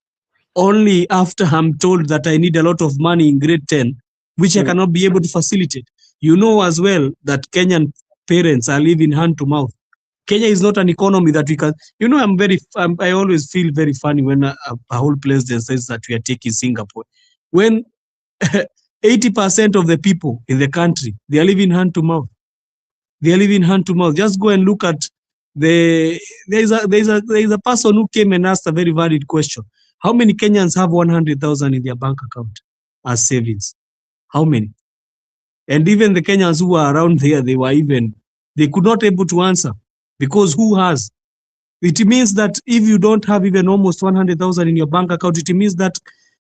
only after I'm told that I need a lot of money in grade 10, which I cannot be able to facilitate. You know as well that Kenyan parents are living hand to mouth. Kenya is not an economy that we can, I always feel very funny when a whole president says that we are taking Singapore. When 80% of the people in the country, they are living hand to mouth. They are living hand to mouth. Just go and look at there is a person who came and asked a very valid question. How many Kenyans have 100,000 in their bank account as savings? How many? And even the Kenyans who were around there, they could not able to answer, because who has? It means that if you don't have even almost 100,000 in your bank account, it means that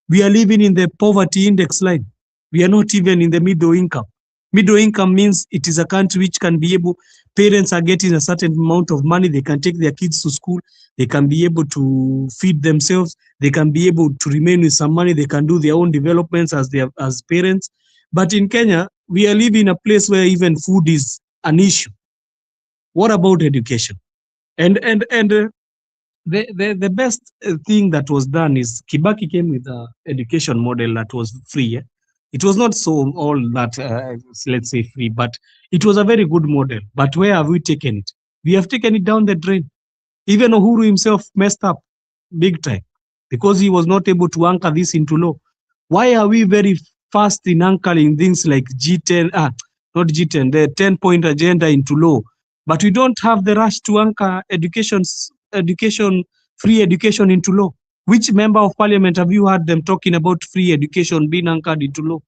we are living in the poverty index line. We are not even in the middle income. Middle income means it is a country which can be able, parents are getting a certain amount of money, they can take their kids to school, they can be able to feed themselves, they can be able to remain with some money, they can do their own developments as parents. But in Kenya, we are living in a place where even food is an issue. What about education? And the best thing that was done is Kibaki came with an education model that was free. It was not so all that, let's say, free, but it was a very good model. But where have we taken it? We have taken it down the drain. Even Uhuru himself messed up big time because he was not able to anchor this into law. Why are we very fast in anchoring things like G10, not G10, the 10-point agenda into law, but we don't have the rush to anchor free education into law? Which member of parliament have you heard them talking about free education being anchored into law?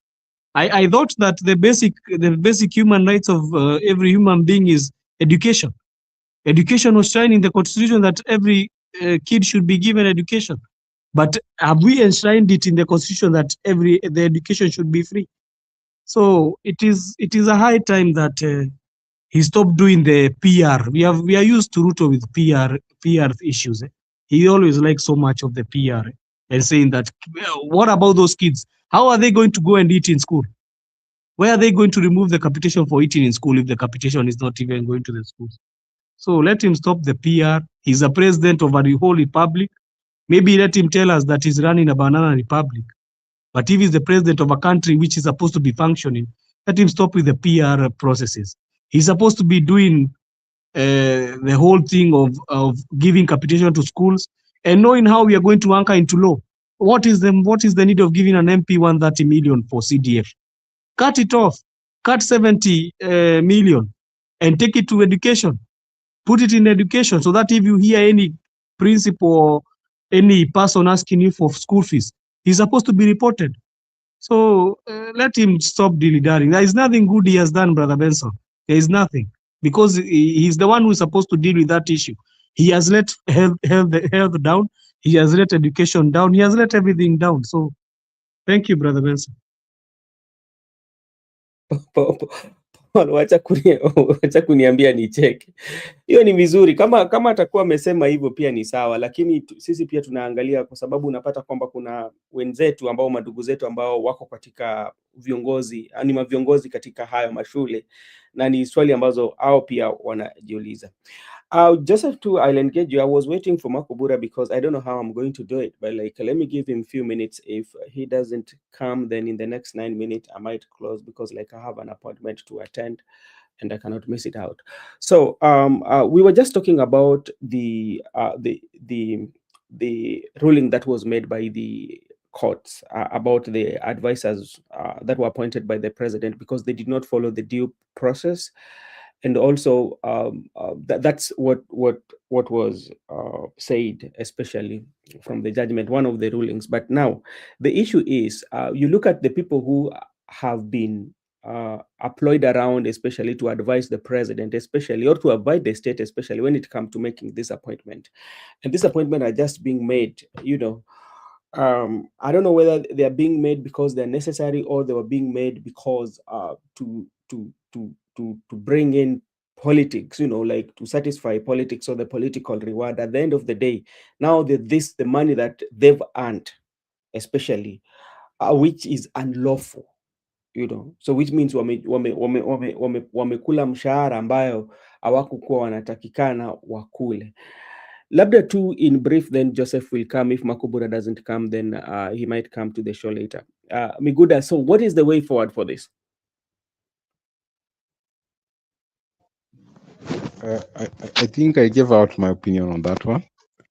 I thought that the basic human rights of every human being is education. Education was enshrined in the constitution that every kid should be given education. But have we enshrined it in the constitution that the education should be free? So it is a high time that he stopped doing the PR. We are used to Ruto with PR issues. He always likes so much of the PR and saying that, what about those kids? How are they going to go and eat in school? Where are they going to remove the capitation for eating in school if the capitation is not even going to the schools? So let him stop the PR. He's a president of a whole republic. Maybe let him tell us that he's running a banana republic. But if he's the president of a country which is supposed to be functioning, let him stop with the PR processes. He's supposed to be doing the whole thing of giving capitation to schools and knowing how we are going to anchor into law. What is the need of giving an MP 130 million for CDF? Cut it off. Cut 70 million and take it to education. Put it in education so that if you hear any principal or any person asking you for school fees, he's supposed to be reported. So let him stop dilly-dallying. There is nothing good he has done, Brother Benson. There is nothing. Because he's the one who is supposed to deal with that issue. He has let health down. He has let education down. He has let everything down. So thank you, Brother Benson. Paul, wacha kuniambia nicheke. Hiyo ni vizuri, kama atakuwa amesema hivyo pia ni sawa, lakini sisi pia tunaangalia, kwa sababu unapata kwamba kuna wenzetu ambao madugu zetu ambao wako katika viongozi, ni maviongozi katika hayo mashule, na ni swali ambazo hao pia wanajiuliza. Joseph too, I'll engage you. I was waiting for Makubura because I don't know how I'm going to do it, but like, let me give him a few minutes. If he doesn't come, then in the next 9 minutes, I might close because like I have an appointment to attend and I cannot miss it out. So we were just talking about the ruling that was made by the courts about the advisors that were appointed by the president because they did not follow the due process. And also that's what was said, especially from the judgment, one of the rulings. But now the issue is, you look at the people who have been employed around, especially to advise the president, especially, or to advise the state, especially when it comes to making this appointment. And this appointment are just being made, I don't know whether they are being made because they're necessary or they were being made because to bring in politics, like to satisfy politics or the political reward. At the end of the day, now the money that they've earned, especially, which is unlawful, so which means wamekula mshahara ambayo hawakukuwa wanatakikana wakule. Labda tu in brief, then Joseph will come. If Makubura doesn't come, then he might come to the show later. Miguda, so what is the way forward for this? I think I gave out my opinion on that one.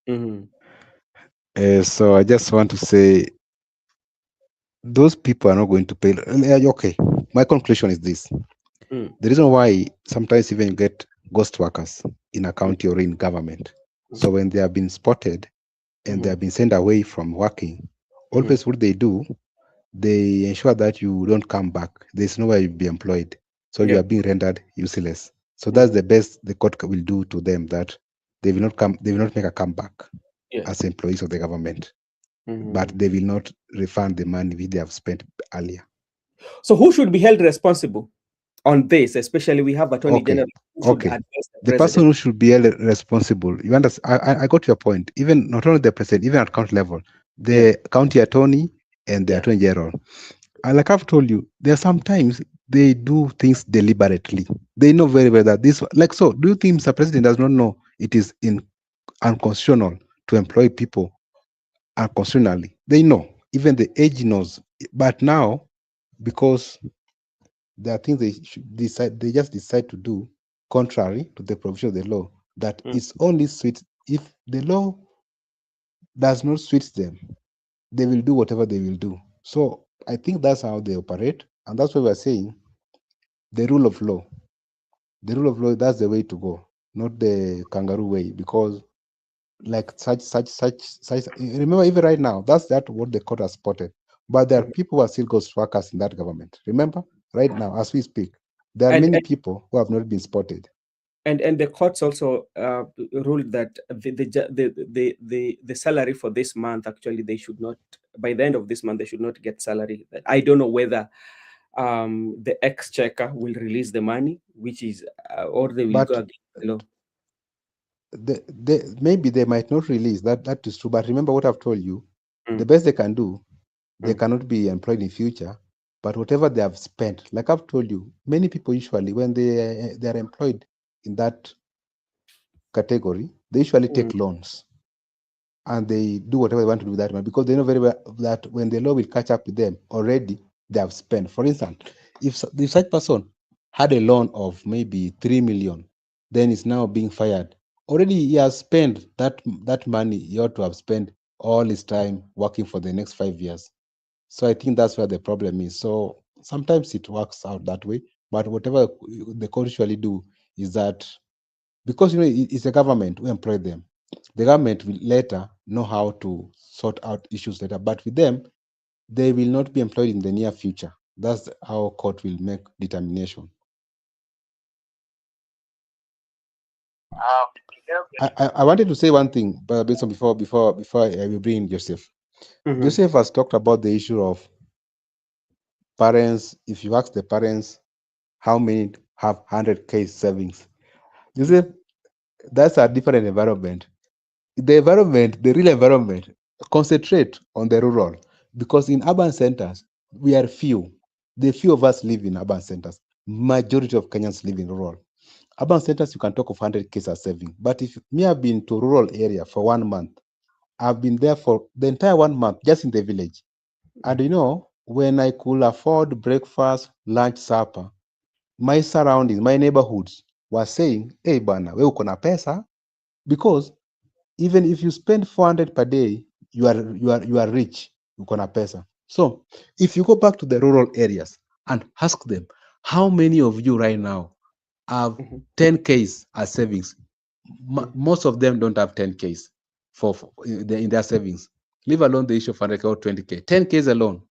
Mm-hmm. So I just want to say those people are not going to pay. Okay, my conclusion is this. The reason why sometimes even you get ghost workers in a county or in government. So when they have been spotted and they have been sent away from working, always what they do, they ensure that you don't come back. There's nowhere you'll be employed. So you are being rendered useless. So that's the best the court will do to them, that they will not make a comeback as employees of the government. But they will not refund the money which they have spent earlier. So who should be held responsible on this? Especially we have Attorney General. The person who should be held responsible, you understand? I got your point. Even not only the president, even at county level, the county attorney and the attorney general. And like I've told you, there are sometimes they do things deliberately. They know very well that this, like, so do you think Mr. President does not know it is unconstitutional to employ people unconstitutionally? They know. Even the AG knows. But now, because there are things they just decide to do contrary to the provision of the law, that it's only sweet. If the law does not suit them, they will do whatever they will do. So I think that's how they operate, and that's why we're saying the rule of law. The rule of law, that's the way to go, not the kangaroo way, because like such. Remember, even right now, that's what the court has spotted. But there are people who are still ghost workers in that government. Remember, right now, as we speak, there are many people who have not been spotted. And the courts also ruled that the salary for this month, actually, they should not, by the end of this month, they should not get salary. I don't know whether the exchequer will release the money, which is, or they will go against the law. Maybe they might not release that. That is true. But remember what I've told you. The best they can do, they cannot be employed in future. But whatever they have spent, like I've told you, many people usually when they are employed in that category, they usually take loans and they do whatever they want to do with that money because they know very well that when the law will catch up with them, already they have spent. For instance, if such person had a loan of maybe 3 million, then is now being fired. Already he has spent that money he ought to have spent all his time working for the next 5 years. So I think that's where the problem is. So sometimes it works out that way, but whatever the court usually do is that because it's the government who employ them, the government will later know how to sort out issues later. But with them, they will not be employed in the near future. That's how court will make determination. I wanted to say one thing, but Benson, before I will bring in Joseph. Joseph has talked about the issue of parents. If you ask the parents how many have 100K savings, Joseph, that's a different environment. The real environment, concentrate on the rural, because in urban centers we are few. The few of us live in urban centers. Majority of Kenyans live in rural. Urban centers, you can talk of 100K as saving, but if me, I've been to rural area for 1 month, I've been there for the entire 1 month just in the village, and when I could afford breakfast, lunch, supper, my surroundings, my neighborhoods were saying, hey bana, we uko na pesa, because even if you spend 400 per day, you are rich, uko na pesa. So if you go back to the rural areas and ask them, how many of you right now have 10Ks as savings? Most of them don't have 10Ks in their savings. Leave alone the issue of 100K or 20K. 10Ks alone,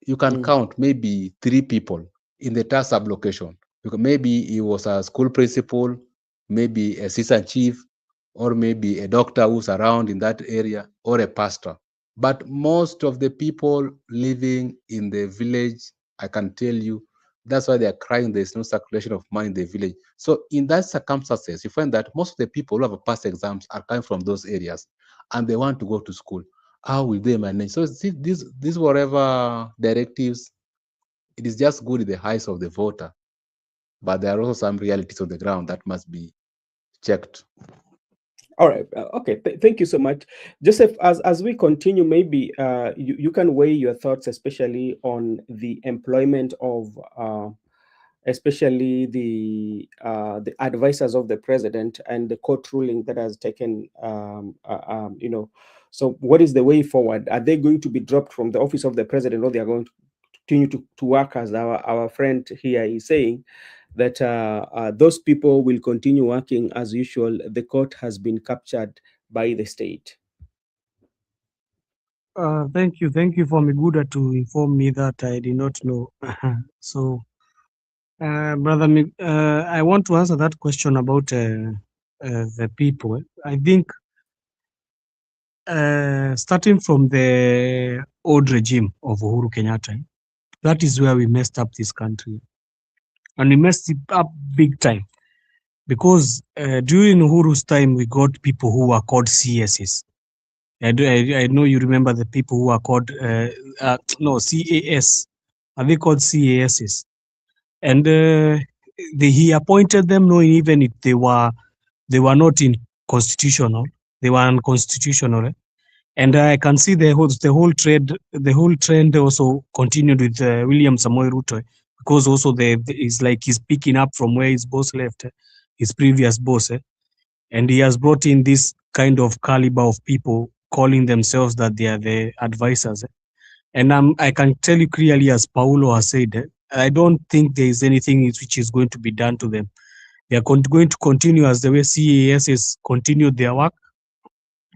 you can count maybe 3 people in the entire sub-location. Maybe he was a school principal, maybe a assistant chief, or maybe a doctor who's around in that area, or a pastor. But most of the people living in the village, I can tell you, that's why they are crying there's no circulation of money in the village. So in that circumstances, you find that most of the people who have passed exams are coming from those areas and they want to go to school. How will they manage? So see, these whatever directives, it is just good in the eyes of the voter, but there are also some realities on the ground that must be checked. All right. Okay. Thank you so much, Joseph. As we continue, maybe you can weigh your thoughts, especially on the employment of, especially the advisors of the president and the court ruling that has taken. So what is the way forward? Are they going to be dropped from the office of the president, or they are going to continue to work, as our friend here is saying, that those people will continue working as usual? The court has been captured by the state. Thank you for Miguda to inform me that I did not know. So, brother, I want to answer that question about the people. I think starting from the old regime of Uhuru Kenyatta, that is where we messed up this country, and we messed it up big time, because during Uhuru's time we got people who were called CSs. I know you remember the people who are called no, CAS. Are they called CASs? And he appointed them knowing even if they were not in constitutional, they were unconstitutional. And I can see the whole trend also continued with William Samoei Ruto, because also it's like he's picking up from where his boss left, his previous boss, and he has brought in this kind of caliber of people calling themselves that they are the advisors. And I can tell you clearly, as Paulo has said, I don't think there is anything which is going to be done to them. They are going to continue as the way CAS has continued their work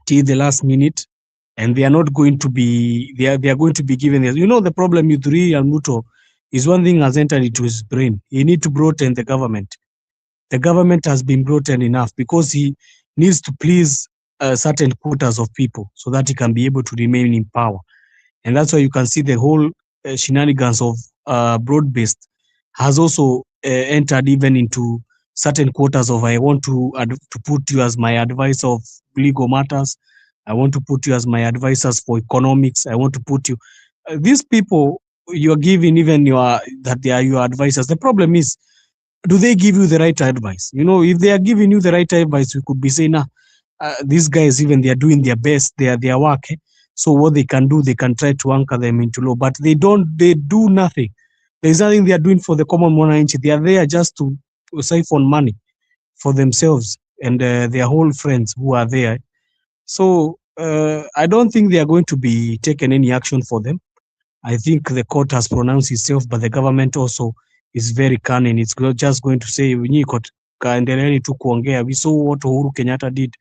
till the last minute, and they are not going to be, they are going to be given, the problem with Ruto is one thing has entered into his brain. He need to broaden the government. The government has been broadened enough, because he needs to please certain quotas of people so that he can be able to remain in power. And that's why you can see the whole shenanigans of broad-based has also entered even into certain quotas of, I want to put you as my advisor of legal matters. I want to put you as my advisors for economics. I want to put you. These people, you're giving even that they are your advisors. The problem is do they give you the right advice? If they are giving you the right advice, we could be saying, these guys, even they are doing their best, their work. So what they can do, they can try to anchor them into law, but they don't. They do nothing. There's nothing they are doing for the common mwananchi. They are there just to siphon money for themselves and their whole friends who are there. So I don't think they are going to be taken any action for them. I think the court has pronounced itself, but the government also is very cunning. It's just going to say, "Nyinyi court kaendeleeni tu kuongea." We saw what Uhuru Kenyatta did.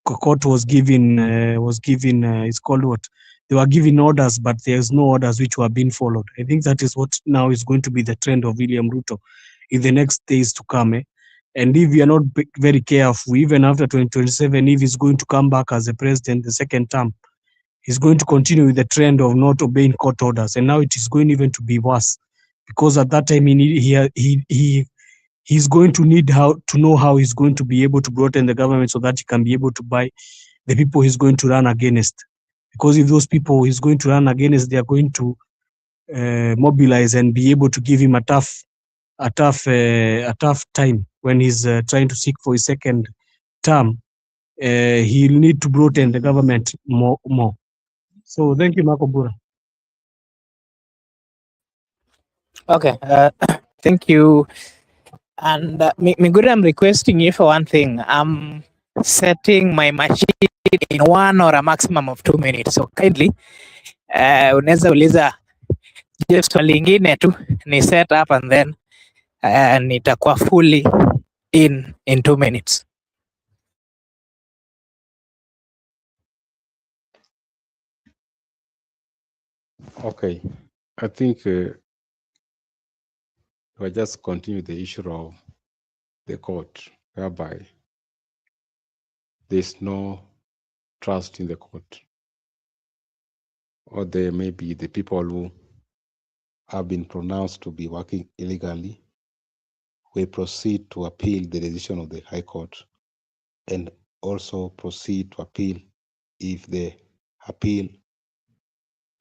Court was given, it's called what? They were giving orders, but there's no orders which were being followed. I think that is what now is going to be the trend of William Ruto in the next days to come. And if we are not very careful, even after 2027, if he's going to come back as a president the second term, he's going to continue with the trend of not obeying court orders. And now it is going even to be worse, because at that time he's going to need to know how he's going to be able to broaden the government so that he can be able to buy the people he's going to run against. Because if those people he's going to run against, they are going to mobilize and be able to give him a tough time when he's trying to seek for his second term, he'll need to broaden the government more. So thank you, Marco Bura. Okay, thank you. And Miguri, I'm requesting you for one thing. I'm setting my machine in 1 or a maximum of 2 minutes. So kindly, unaweza uliza just swali lingine tu ni set up and then nitakuwa fully in 2 minutes. Okay, I think we'll just continue the issue of the court, whereby there's no trust in the court, or there may be the people who have been pronounced to be working illegally will proceed to appeal the decision of the High Court, and also proceed to appeal. If the appeal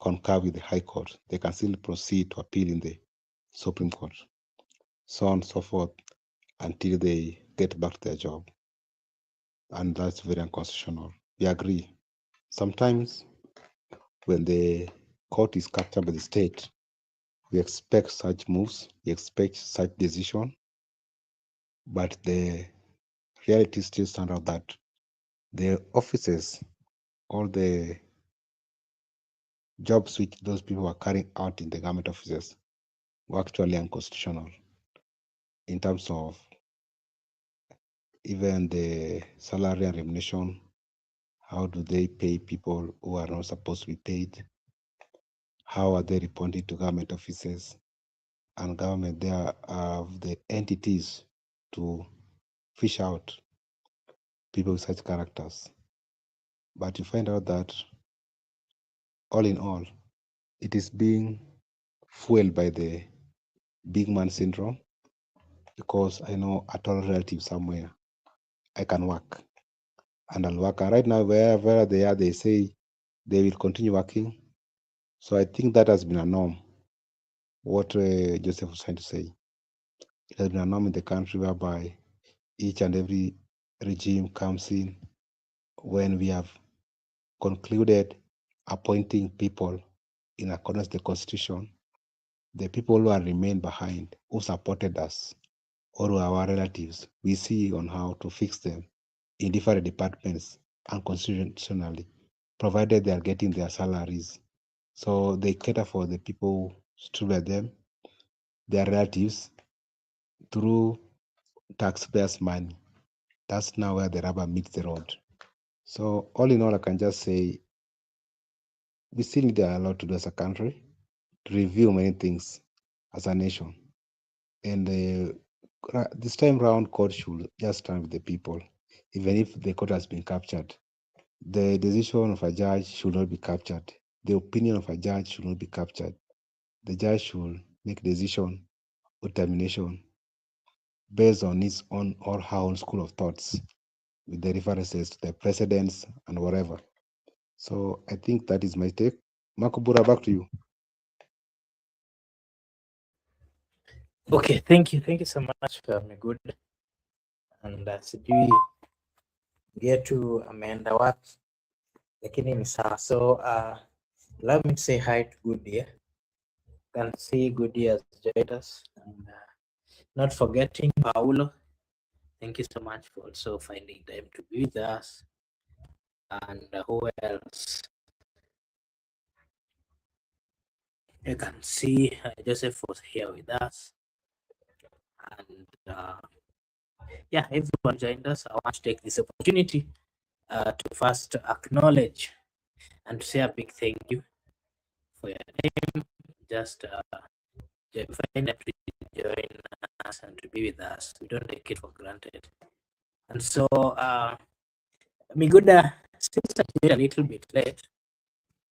concur with the High Court, they can still proceed to appeal in the Supreme Court, so on and so forth, until they get back to their job. And that's very unconstitutional. We agree. Sometimes when the court is captured by the state, we expect such moves, we expect such decision, but the reality still stands out that the offices, all the jobs which those people are carrying out in the government offices were actually unconstitutional in terms of even the salary and remuneration. How do they pay people who are not supposed to be paid? How are they reporting to government offices? And government there have the entities to fish out people with such characters. But you find out that all in all, it is being fueled by the big man syndrome, because I know a tall relative somewhere, I can work and I'll work. And right now, wherever they are, they say they will continue working. So I think that has been a norm. What Joseph was trying to say, it has been a norm in the country whereby each and every regime comes in when we have concluded appointing people in accordance with the constitution. The people who are remain behind, who supported us, or who are our relatives, we see on how to fix them in different departments unconstitutionally, provided they are getting their salaries. So they cater for the people who stood by them, their relatives, through taxpayers' money. That's now where the rubber meets the road. So all in all, I can just say we still need a lot to do as a country, to review many things as a nation. And this time round, court should just stand with the people, even if the court has been captured. The decision of a judge should not be captured. The opinion of a judge should not be captured. The judge should make decision or termination based on his own or her own school of thoughts, with the references to the precedents and whatever. So I think that is my take. Makubura, back to you. Okay, thank you so much, Good. And sijui yetu ameenda wapi, lakini ni sawa. So allow me to say hi to Good here. You can see Good has joined us, and not forgetting Paulo. Thank you so much for also finding time to be with us. And who else? You can see Joseph was here with us, and yeah, everyone joined us. I want to take this opportunity to first acknowledge and to say a big thank you for your time. Just find that to join us and to be with us. We don't take it for granted. And so, Miguda, since I did a little bit late,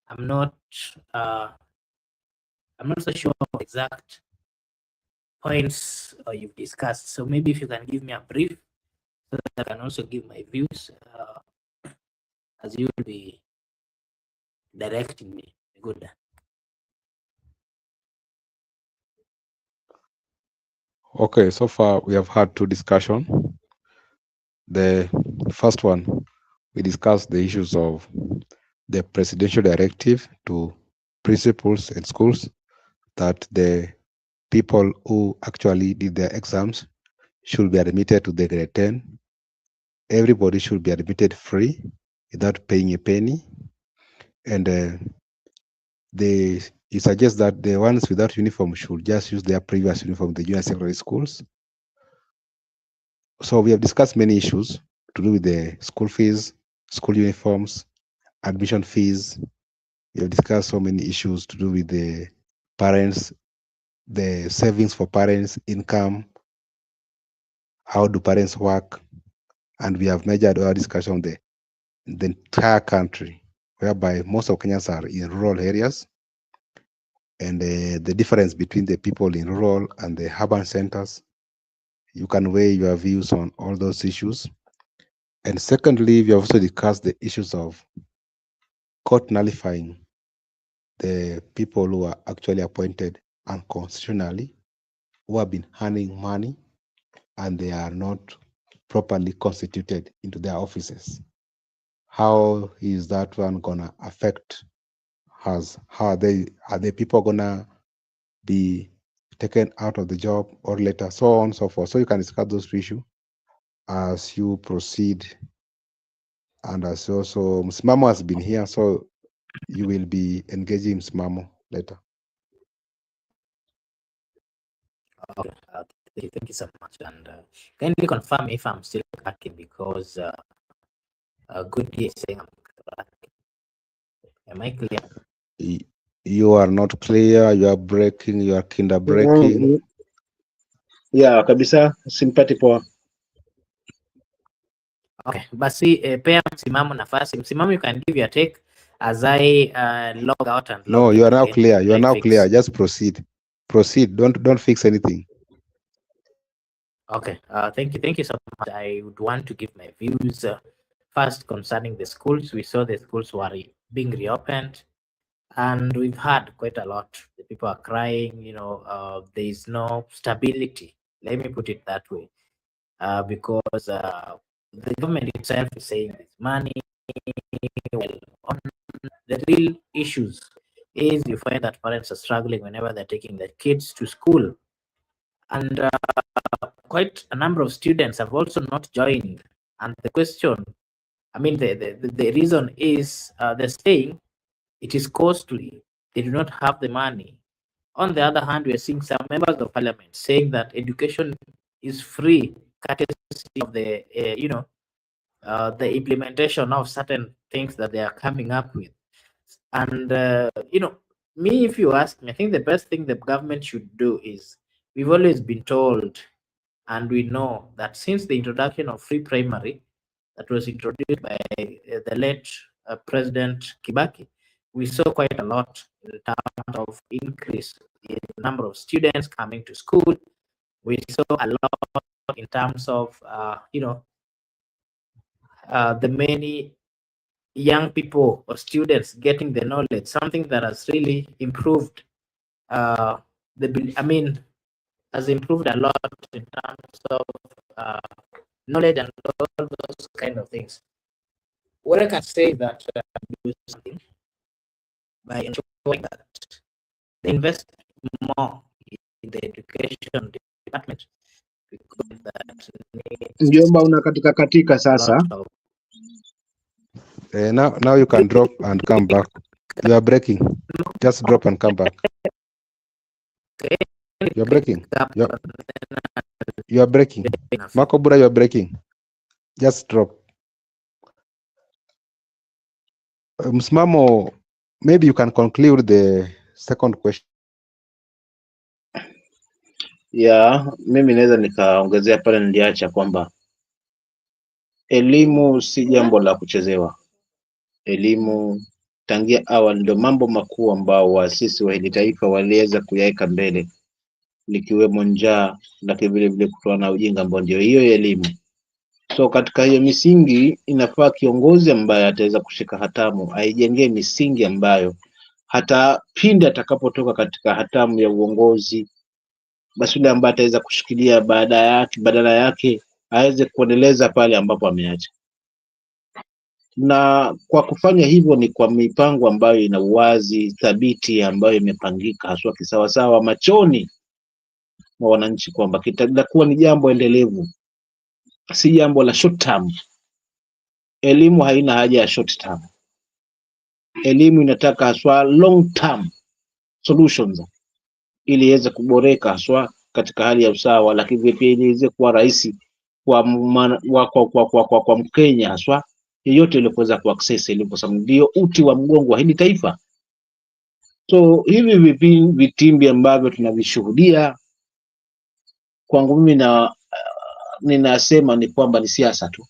I'm not so sure of the exact points you've discussed. So maybe if you can give me a brief, so that I can also give my views as you will be directing me. Good. Okay, so far we have had two discussions. The first one, we discussed the issues of the presidential directive to principals and schools that the people who actually did their exams should be admitted to the grade 10. Everybody should be admitted free without paying a penny. And you suggest that the ones without uniform should just use their previous uniform in the junior secondary schools. So we have discussed many issues to do with the school fees, school uniforms, admission fees. We have discussed so many issues to do with the parents, the savings for parents, income, how do parents work, and we have measured our discussion on the entire country, whereby most of Kenyans are in rural areas, and the difference between the people in rural and the urban centers. You can weigh your views on all those issues. And secondly, we have also discussed the issues of court nullifying the people who are actually appointed unconstitutionally, who have been earning money and they are not properly constituted into their offices. How is that one gonna affect us? How are the people gonna be taken out of the job or later, so on and so forth? So you can discuss those issues as you proceed. And as also Msimamo has been here, so you will be engaging Msimamo later. Okay, thank you so much. And kindly confirm if I'm still cracking, because Good is saying I'm cracking. Am I clear? You are not clear, you are breaking, you are kinder breaking. Yeah, kabisa, simpati poa. Okay, basi pea Msimamo nafasi. Msimamo, you can give your take as I log out and log No, in you are now again. clear. You are now Fix. clear. Just proceed. Proceed. Don't fix anything. Okay. Thank you so much. I would want to give my views first concerning the schools. We saw the schools were being reopened, and we've had quite a lot. The people are crying. There is no stability. Let me put it that way, because the government itself is saying it's money. Well, on the real issues is you find that parents are struggling whenever they're taking their kids to school, and quite a number of students have also not joined. And the question, I mean, the reason is they're saying it is costly. They do not have the money. On the other hand, we are seeing some members of parliament saying that education is free, courtesy of the implementation of certain things that they are coming up with. And me, if you ask me, I think the best thing the government should do is, we've always been told, and we know that since the introduction of free primary that was introduced by the late President Kibaki, we saw quite a lot in terms of increase in the number of students coming to school. We saw a lot in terms of the many young people or students getting the knowledge, something that has really improved has improved a lot in terms of knowledge and all those kind of things. What I can say that do something by ensuring that they invest more in the education department, because that needs Mjomba, unakatika katika a sasa. lot of Now you can drop and come back. You are breaking. Just drop and come back. You are breaking. You are breaking. Marco Bura, you are breaking. Just drop. Msimamo, maybe you can conclude the second question. Ya, mimi naweza nikaongezea pale niliacha kwamba elimu si jambo la kuchezewa. Elimu tangia awali ndio mambo makuu ambao waasisi wa hili taifa waliweza kuyaweka mbele, likiwemo njaa, lakini vile vile kutoa na ujinga ambao ndio hiyo elimu. So katika hiyo misingi inafaa kiongozi ambaye ataweza kushika hatamu aijengee misingi ambayo hata pindi atakapotoka katika hatamu ya uongozi, basi yule ambaye ataweza kushikilia badala yake aweze kuendeleza pale ambapo ameacha. Na kwa kufanya hivyo ni kwa mipango ambayo ina uwazi thabiti, ambayo imepangika haswa kisawasawa machoni mwa wananchi, kwamba kitakuwa ni jambo endelevu, si jambo la short term. Elimu haina haja ya short term. Elimu inataka haswa long term solutions ili iweze kuboreka haswa katika hali ya usawa, lakini pia ili iweze kuwa rahisi kwa Mkenya haswa yeyote ili kuweza kuaccess elimu, kwa sababu ndio uti wa mgongo wa hili taifa. So hivi vitimbi ambavyo tunavishuhudia, kwangu mimi ninasema ni kwamba ni siasa tu.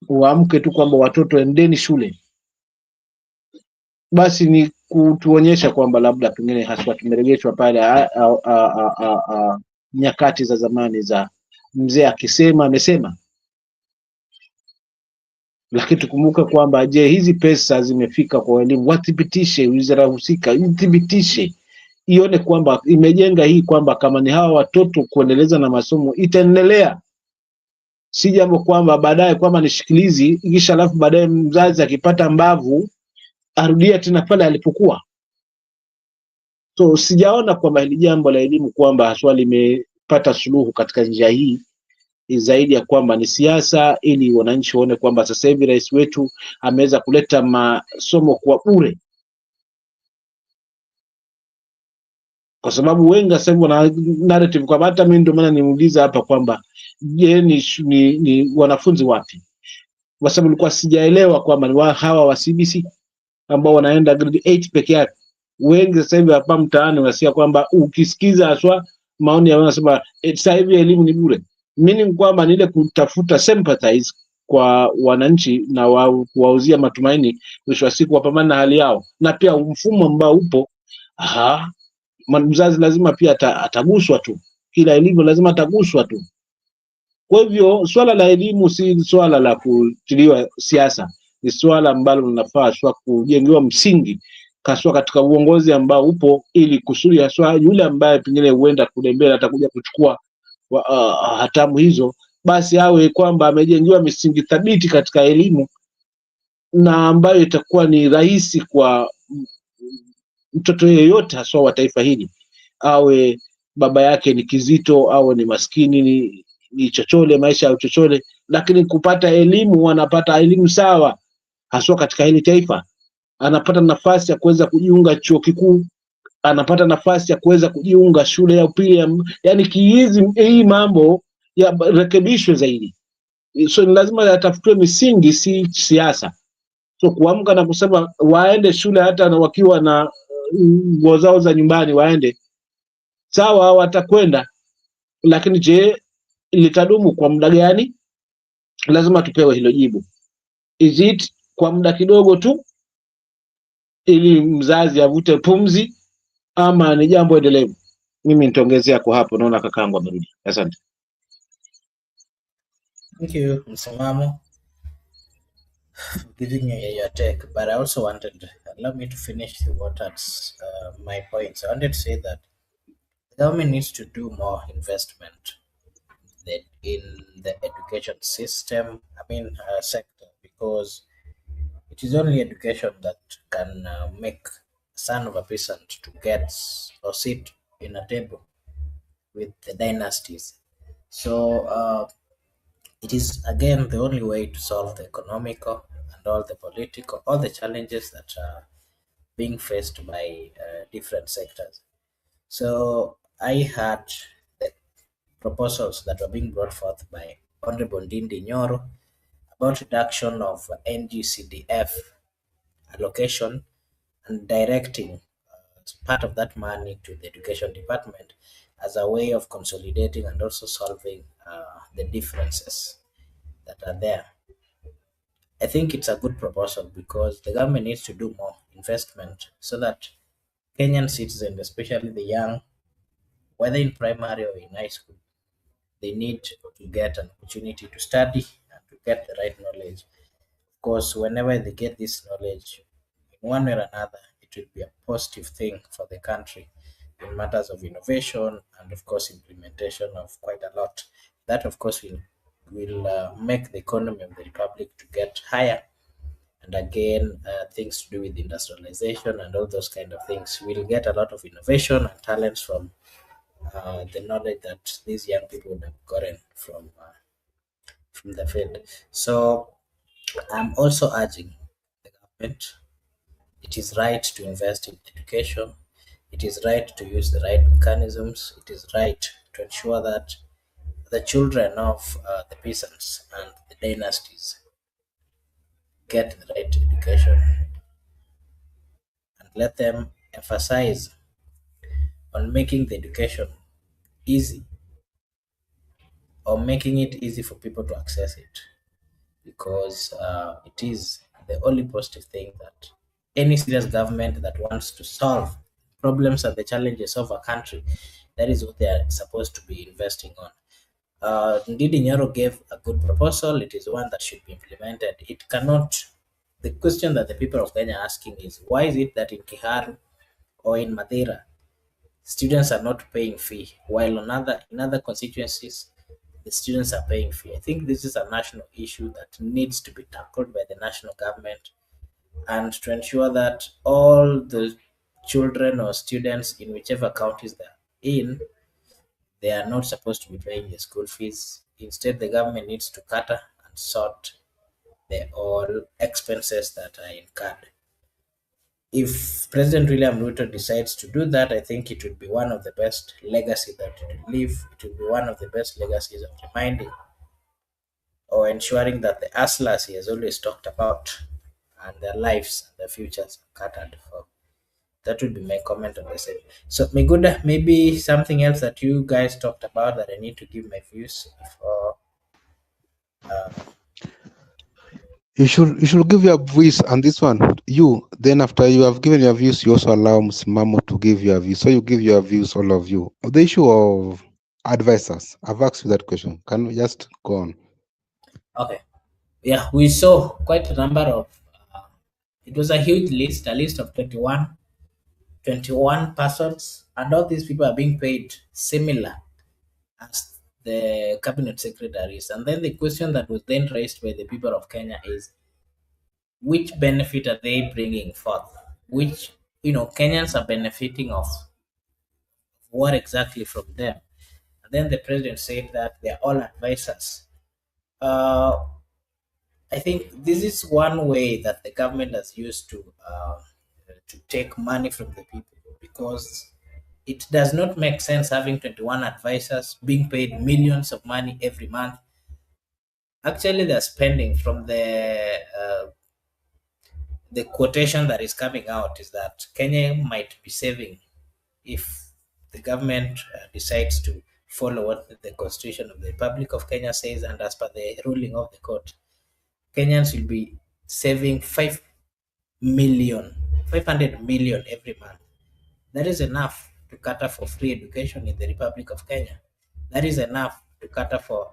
Uamke tu kwamba watoto endeni shule, basi ni kutuonyesha kwamba labda pengine haswa tumerejeshwa pale nyakati za zamani za mzee akisema amesema. Lakini tukumbuke kwamba, je, hizi pesa zimefika kwa elimu? Wathibitishe, wizara husika ithibitishe, ione kwamba imejenga hii, kwamba kama ni hawa watoto kuendeleza na masomo itaendelea. Si jambo kwamba baadaye kwamba ni shikilizi, kisha alafu baadaye mzazi akipata mbavu arudia tena pale alipokuwa. So sijaona kwamba hili jambo la elimu kwamba haswa limepata suluhu katika njia hii, zaidi ya kwamba ni siasa, ili wananchi waone kwamba sasa hivi rais wetu ameweza kuleta masomo kwa bure. Kwa sababu wengi sasa hivi wana narrative kwamba, hata mimi ndio maana nimuuliza hapa kwamba je, ni wanafunzi wapi? Kwa sababu nilikuwa sijaelewa kwamba ni hawa wa CBC ambao wanaenda grade 8 peke yake. Wengi sasa hivi hapa mtaani unasikia kwamba ukisikiza haswa maoni ya wanasema sasa hivi elimu ni bure. Mimi kwamba ni ile kutafuta sympathize kwa wananchi na kuwauzia matumaini, mwisho wa siku wapambane na hali yao, na pia mfumo ambao upo mzazi lazima pia ataguswa tu, kila elimu lazima ataguswa tu. Kwa hivyo swala la elimu si swala la kutiliwa siasa, ni swala ambalo linafaa haswa kujengewa msingi kaswa katika uongozi ambao upo, ili kusudi haswa yule ambaye pengine huenda kule mbele atakuja kuchukua hatamu hizo, basi awe kwamba amejengewa misingi thabiti katika elimu, na ambayo itakuwa ni rahisi kwa mtoto yeyote haswa wa taifa hili, awe baba yake ni kizito, awe ni maskini, ni chochole, maisha ya chochole, lakini kupata elimu, wanapata elimu sawa haswa katika hili taifa. Anapata nafasi ya kuweza kujiunga chuo kikuu, anapata nafasi ya kuweza kujiunga shule ya upili, yani hii mambo ya rekebishwe zaidi. So ni lazima yatafutwe misingi, si siasa. So kuamka na kusema waende shule hata na wakiwa na nguo zao za nyumbani waende, sawa, watakwenda, lakini je, litadumu kwa muda gani? Lazima tupewe hilo jibu. Is it kwa muda kidogo tu ili mzazi avute pumzi, ama ni jambo endelevu? Mimi nitaongezea kwa hapo, naona kakaangu amerudi. Asante. Thank you, Msimamo. giving your take, but I also wanted, allow me to finish what my points. I wanted to say that the government needs to do more investment in the education system, sector, because it is only education that can make son of a peasant to get or sit in a table with the dynasties. So it is again the only way to solve the economical and all the political, all the challenges that are being faced by different sectors. So I had the proposals that were being brought forth by Honorable Ndindi Nyoro about reduction of NGCDF allocation and directing part of that money to the education department as a way of consolidating and also solving the differences that are there. I think it's a good proposal because the government needs to do more investment so that Kenyan citizens, especially the young, whether in primary or in high school, they need to get an opportunity to study and to get the right knowledge. Of course, whenever they get this knowledge, in one way or another, it will be a positive thing for the country in matters of innovation and, of course, implementation of quite a lot. That, of course, will make the economy of the republic to get higher. And again, things to do with industrialization and all those kind of things. We'll get a lot of innovation and talents from the knowledge that these young people would have gotten from the field. So I'm also urging the government. It is right to invest in education. It is right to use the right mechanisms. It is right to ensure that the children of the peasants and the dynasties get the right education, and let them emphasize on making the education easy, or making it easy for people to access it, because it is the only positive thing that any serious government that wants to solve problems and the challenges of a country, that is what they are supposed to be investing on. Ndidi Nyoro gave a good proposal. It is one that should be implemented. It cannot. The question that the people of Kenya are asking is, why is it that in Kiharu or in Madeira, students are not paying fee, while in other constituencies, the students are paying fee? I think this is a national issue that needs to be tackled by the national government, and to ensure that all the children or students in whichever counties they're in, they are not supposed to be paying the school fees. Instead, the government needs to cater and sort the all expenses that are incurred. If President William Ruto decides to do that, I think it would be one of the best legacy that it will leave. It will be one of the best legacies of reminding or ensuring that the hustlers he has always talked about and their lives and their futures are catered for. That would be my comment on the same. So, Miguda, maybe something else that you guys talked about that I need to give my views before. You should give your views on this one. You then after you have given your views, you also allow Msimamo to give your views. So you give your views, all of you. The issue of advisors. I've asked you that question. Can we just go on? Okay. Yeah, we saw quite a number of. It was a huge list, a list of 21 persons, and all these people are being paid similar as the cabinet secretaries. And then the question that was then raised by the people of Kenya is, which benefit are they bringing forth? Which, Kenyans are benefiting of what exactly from them? And then the president said that they're all advisors. Uh, I think this is one way that the government has used to take money from the people, because it does not make sense having 21 advisors being paid millions of money every month. Actually, they're spending from the quotation that is coming out is that Kenya might be saving if the government decides to follow what the Constitution of the Republic of Kenya says, and as per the ruling of the court, Kenyans will be saving 500 million every month. That is enough to cater for free education in the Republic of Kenya. That is enough to cater for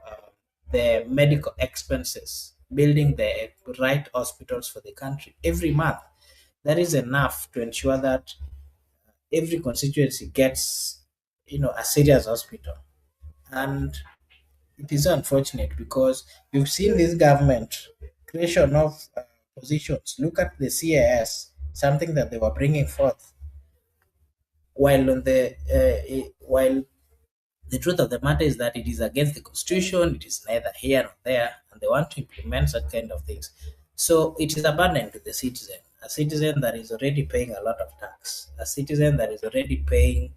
the medical expenses building the right hospitals for the country every month. That is enough to ensure that every constituency gets, a serious hospital. And it is unfortunate because you've seen this government creation of positions. Look at the CAS, something that they were bringing forth, while the truth of the matter is that it is against the constitution. It is neither here nor there, and they want to implement such kind of things. So it is a burden to the citizen, a citizen that is already paying a lot of tax, a citizen that is already paying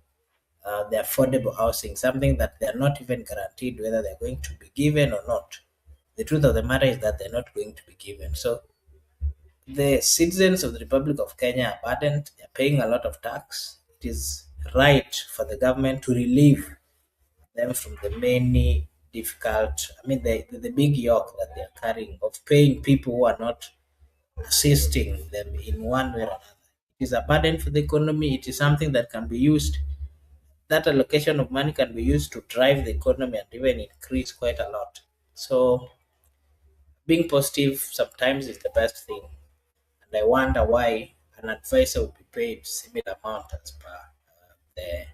the affordable housing, something that they are not even guaranteed whether they're going to be given or not. The truth of the matter is that they're not going to be given. So the citizens of the Republic of Kenya are burdened, they're paying a lot of tax. It is right for the government to relieve them from the many difficult, the big yoke that they're carrying of paying people who are not assisting them in one way or another. It is a burden for the economy. It is something that can be used, that allocation of money can be used to drive the economy and even increase quite a lot. So being positive sometimes is the best thing. And I wonder why an advisor will be paid similar amount as per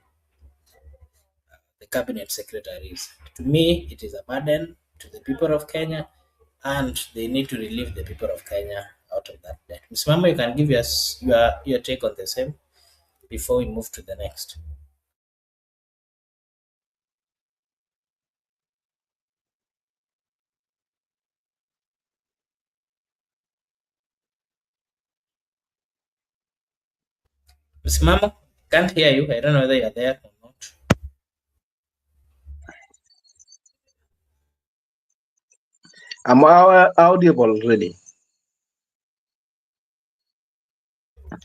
the cabinet secretaries. To me, it is a burden to the people of Kenya, and they need to relieve the people of Kenya out of that debt. Ms. Mama, you can give us your take on the same before we move to the next. Ms. Mama, can't hear you. I don't know whether you're there or not. I'm audible really.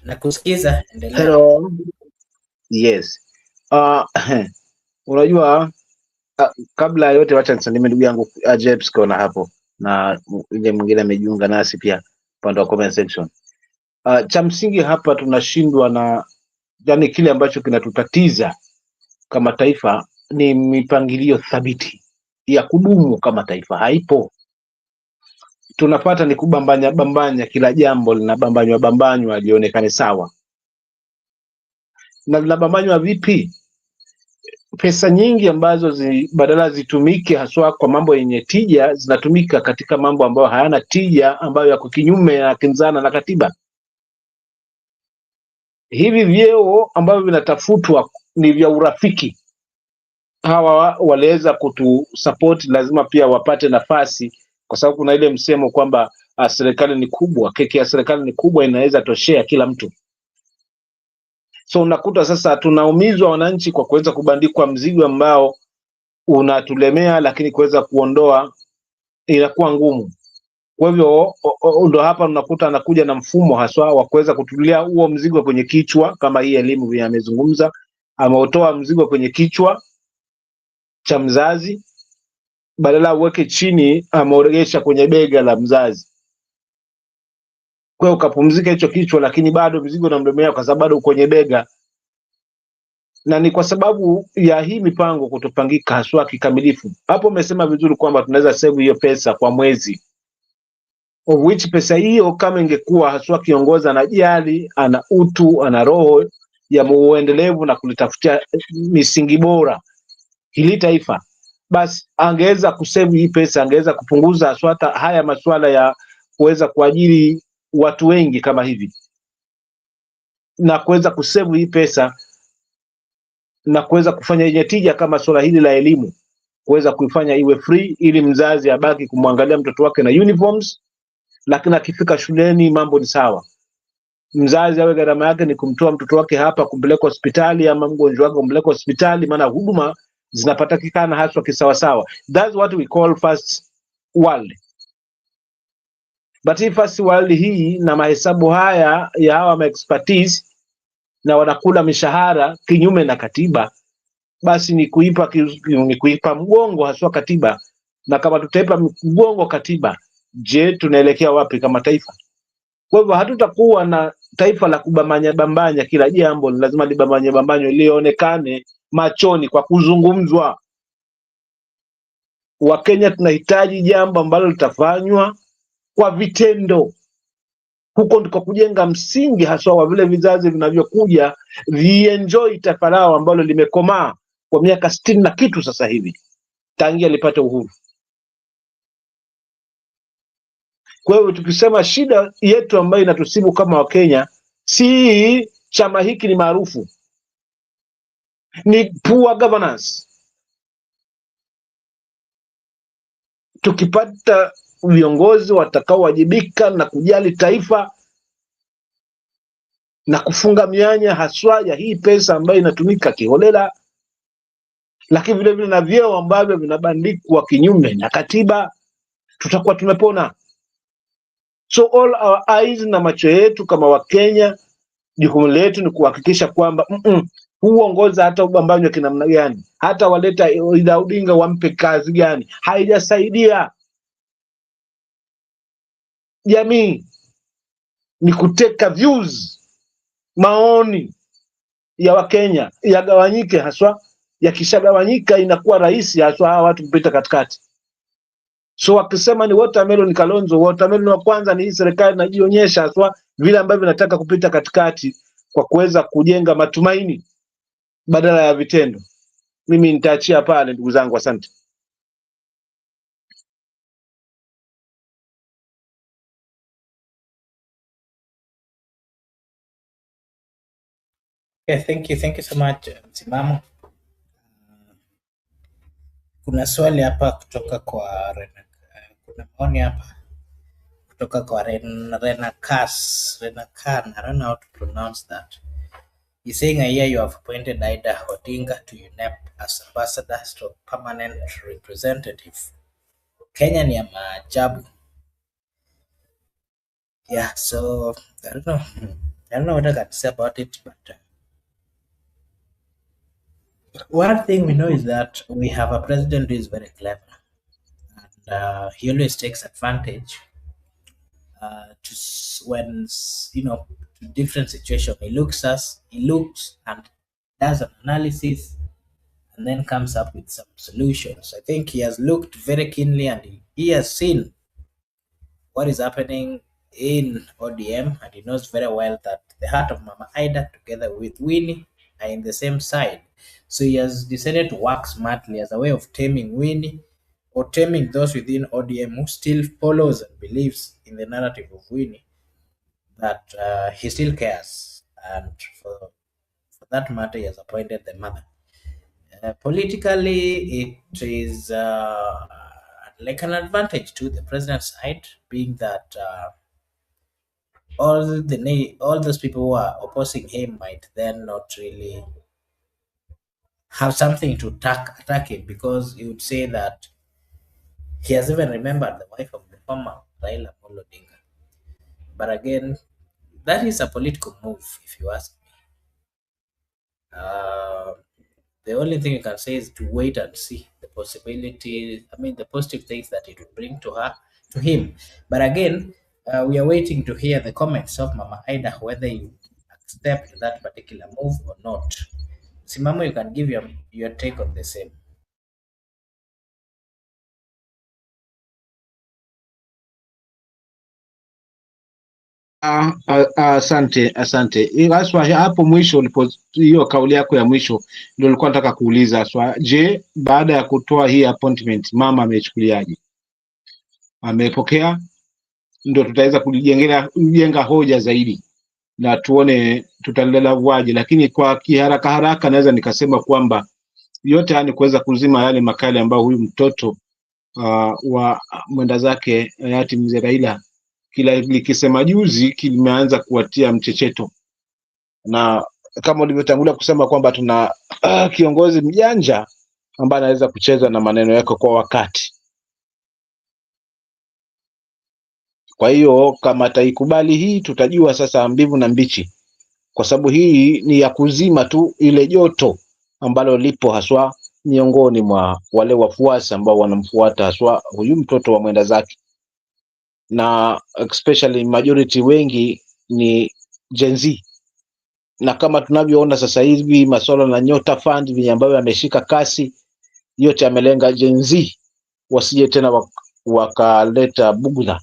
Nakusikiza, endelea. Hello. Yes. Unajua kabla ya yote wacha nisalimie ndugu yangu James kona hapo na yule mwingine amejiunga nasi pia upande wa comment section. Cha msingi hapa tunashindwa na yani kile ambacho kinatutatiza kama taifa ni mipangilio thabiti ya kudumu kama taifa haipo. Tunapata ni kubambanya kila jambo linabambanywa lionekane sawa. Na linabambanywa vipi? Pesa nyingi ambazo badala zitumike haswa kwa mambo yenye tija zinatumika katika mambo ambayo hayana tija, ambayo yako kinyume na kinzana na katiba. Hivi vyeo ambavyo vinatafutwa ni vya urafiki. Hawa waliweza kutusupport, lazima pia wapate nafasi, kwa sababu kuna ile msemo kwamba serikali ni kubwa, keki ya serikali ni kubwa, inaweza toshea kila mtu. So unakuta sasa tunaumizwa wananchi kwa kuweza kubandikwa mzigo ambao unatulemea, lakini kuweza kuondoa inakuwa ngumu. Kwa hivyo ndo hapa unakuta anakuja na mfumo haswa wa kuweza kutulia huo mzigo kwenye kichwa, kama hii elimu vile amezungumza, ameutoa mzigo kwenye kichwa cha mzazi, badala uweke chini ameoregesha kwenye bega la mzazi. Kwa hiyo ukapumzika hicho kichwa, lakini bado mzigo unamlemea kwa sababu bado kwenye bega. Na ni kwa sababu ya hii mipango kutopangika haswa kikamilifu. Hapo umesema vizuri kwamba tunaweza save hiyo pesa kwa mwezi, of which pesa hiyo kama ingekuwa haswa kiongoza na jali, ana utu, ana roho ya muendelevu na kulitafutia misingi bora hili taifa, basi angeweza kusave hii pesa, angeweza kupunguza haswa haya masuala ya kuweza kuajiri watu wengi kama hivi, na kuweza kusave hii pesa na kuweza kufanya yenye tija kama swala hili la elimu, kuweza kuifanya iwe free ili mzazi abaki kumwangalia mtoto wake na uniforms, lakini akifika shuleni mambo ni sawa. Mzazi awe gharama yake ni kumtoa mtoto wake hapa kumpeleka hospitali, ama mgonjwa wake kumpeleka hospitali, maana huduma zinapatikana haswa kisawasawa. That's what we call first world. But hii first world hii na mahesabu haya ya hawa expertise na wanakula mishahara kinyume na katiba, basi ni kuipa mgongo haswa katiba. Na kama tutaipa mgongo katiba, je, tunaelekea wapi kama taifa? Kwa hivyo hatutakuwa na taifa la kubambanya kila jambo, lazima libambanywe lionekane machoni kwa kuzungumzwa. Wakenya tunahitaji jambo ambalo litafanywa kwa vitendo. Huko ndiko kujenga msingi haswa wa vile vizazi vinavyokuja vienjoy taifa lao ambalo limekomaa kwa miaka 60 na kitu sasa hivi tangia lipate uhuru. Kwa hiyo tukisema shida yetu ambayo inatusibu kama Wakenya si chama hiki ni maarufu, ni poor governance. Tukipata viongozi watakaowajibika na kujali taifa na kufunga mianya haswa ya hii pesa ambayo inatumika kiholela, lakini vile vile na vyeo ambavyo vinabandikwa kinyume na katiba, tutakuwa tumepona. So all our eyes, na macho yetu kama Wakenya, jukumu letu ni kuhakikisha kwamba huongoza hata ubambanywa kinamna gani, hata waleta Raila Odinga wampe kazi gani, haijasaidia jamii. Ni kuteka views, maoni ya Wakenya yagawanyike, haswa yakishagawanyika inakuwa rahisi haswa hawa watu kupita katikati. So wakisema ni watermelon Kalonzo, watermelon wa kwanza ni hii serikali inajionyesha haswa vile ambavyo inataka kupita katikati kwa kuweza kujenga matumaini badala ya vitendo. Mimi nitaachia pale ndugu zangu, asante. Okay, thank you so much Msimamo. Kuna swali hapa kutoka kwa kuna maoni hapa kutoka kwa Renakan. I don't know how to pronounce that. He's saying, I hear you have appointed Aida Odinga to UNEP as ambassador to permanent representative. Kenya ni ya maajabu. Yeah, so I don't know what I can say about it, but one thing we know is that we have a president who is very clever, and he always takes advantage when to different situations. He looks and does an analysis, and then comes up with some solutions. I think he has looked very keenly, and he has seen what is happening in ODM, and he knows very well that the heart of Mama Ida together with Winnie are in the same side. So he has decided to work smartly as a way of taming Winnie, or taming those within ODM who still follows and believes in the narrative of Winnie, that he still cares, and for that matter, he has appointed the mother. Politically, it is like an advantage to the president's side, being that all those people who are opposing him might then not really have something to attack him, because he would say that he has even remembered the wife of the former Raila Odinga. But again, that is a political move, if you ask me. The only thing you can say is to wait and see the possibilities. I mean, the positive things that it will bring to him. But again, we are waiting to hear the comments of Mama Ida, whether you accept that particular move or not. Simamo, you can give your take on the same. Asante. Aswa, hapo mwisho ulipo, hiyo kauli yako ya mwisho ndio nilikuwa nataka kuuliza Aswa. Je, baada ya kutoa hii appointment mama amechukuliaje? Amepokea? Ndio tutaweza kujenga hoja zaidi na tuone tutalelawaje, lakini kwa kiharaka haraka naweza nikasema kwamba yote haya ni kuweza kuzima yale makali ambayo huyu mtoto wa mwenda zake hayati mzee Raila kila likisema juzi kimeanza kuwatia mchecheto, na kama ulivyotangulia kusema kwamba tuna kiongozi mjanja ambaye anaweza kucheza na maneno yake kwa wakati. Kwa hiyo kama ataikubali hii, tutajua sasa mbivu na mbichi, kwa sababu hii ni ya kuzima tu ile joto ambalo lipo haswa miongoni mwa wale wafuasi ambao wanamfuata haswa huyu mtoto wa mwenda zake, na especially majority wengi ni Gen Z, na kama tunavyoona sasa hivi masuala na Nyota Fund vile ambavyo yameshika kasi, yote yamelenga Gen Z wasije tena wakaleta bugudha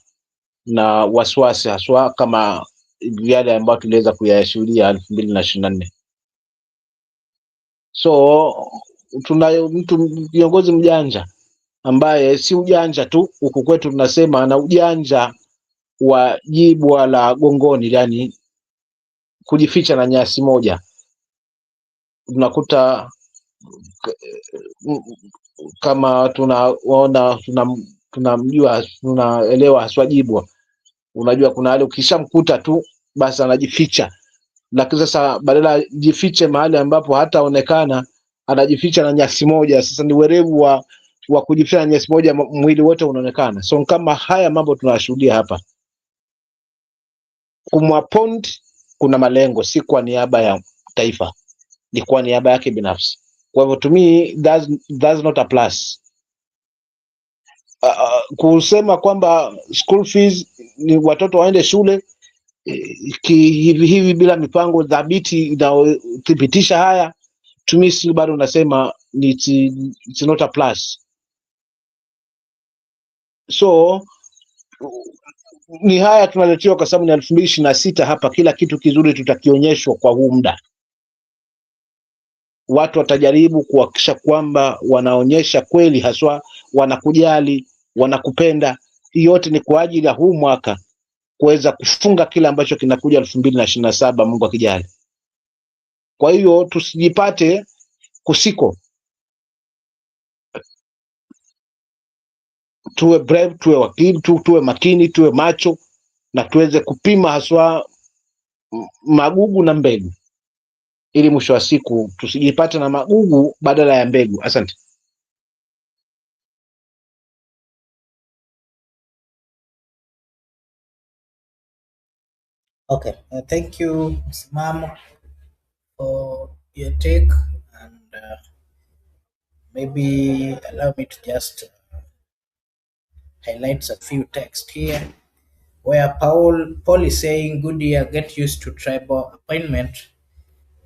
na wasiwasi, haswa kama yale ambayo tuliweza kuyashuhudia 2024. So tuna mtu viongozi mjanja ambaye si ujanja tu, huku kwetu tunasema ana ujanja wa jibwa la gongoni, yani kujificha na nyasi moja. Tunakuta kama tunaona tunamjua tunaelewa haswa jibwa, unajua kuna wale ukishamkuta tu basi anajificha, lakini sasa badala jifiche mahali ambapo hataonekana, anajificha na nyasi moja. Sasa ni werevu wa kujificha na nyasi moja, mwili wote unaonekana. So kama haya mambo tunashuhudia hapa, kumwapoint kuna malengo, si kwa niaba ya taifa, ni kwa niaba yake binafsi. Kwa hivyo to me that's not a plus. Kusema kwamba school fees ni watoto waende shule hivi hivi bila mipango dhabiti inayothibitisha haya, to me still bado unasema it's not a plus. So ni haya tunaletewa kwa sababu ni 2026 hapa, kila kitu kizuri tutakionyeshwa kwa huu muda. Watu watajaribu kuhakikisha kwamba wanaonyesha kweli haswa wanakujali, wanakupenda. Hii yote ni kwa ajili ya huu mwaka kuweza kufunga kile ambacho kinakuja 2027, Mungu akijali. Kwa hiyo tusijipate kusiko, tuwe brave, tuwe wakili, tuwe makini, tuwe macho na tuweze kupima haswa magugu na mbegu, ili mwisho wa siku tusijipate na magugu badala ya mbegu. Asante. Okay, thank you, Msimamo, for your take, and maybe allow me to just highlight a few texts here, where Paul is saying, "Good year, get used to tribal appointment.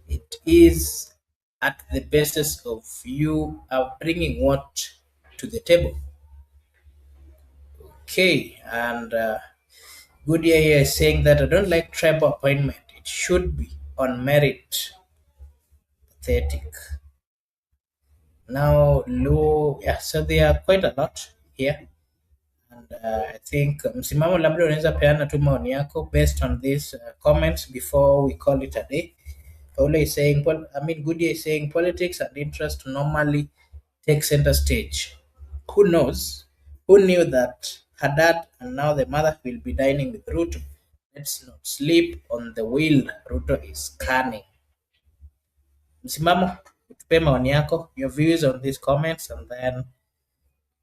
It is at the basis of you are bringing what to the table." Okay, and Good year here is saying that I don't like tribal appointment. It should be on merit. Pathetic. Now, low, yeah, so there are quite a lot here. And I think Msimamo, labda unaweza peana tu maoni yako based on these comments before we call it a day. Paulo is saying, Goody is saying politics and interest normally take center stage. Who knows? Who knew that her dad and now the mother will be dining with Ruto? Let's not sleep on the wheel. Ruto is cunning. Msimamo, tupe maoni yako, your views on these comments, and then we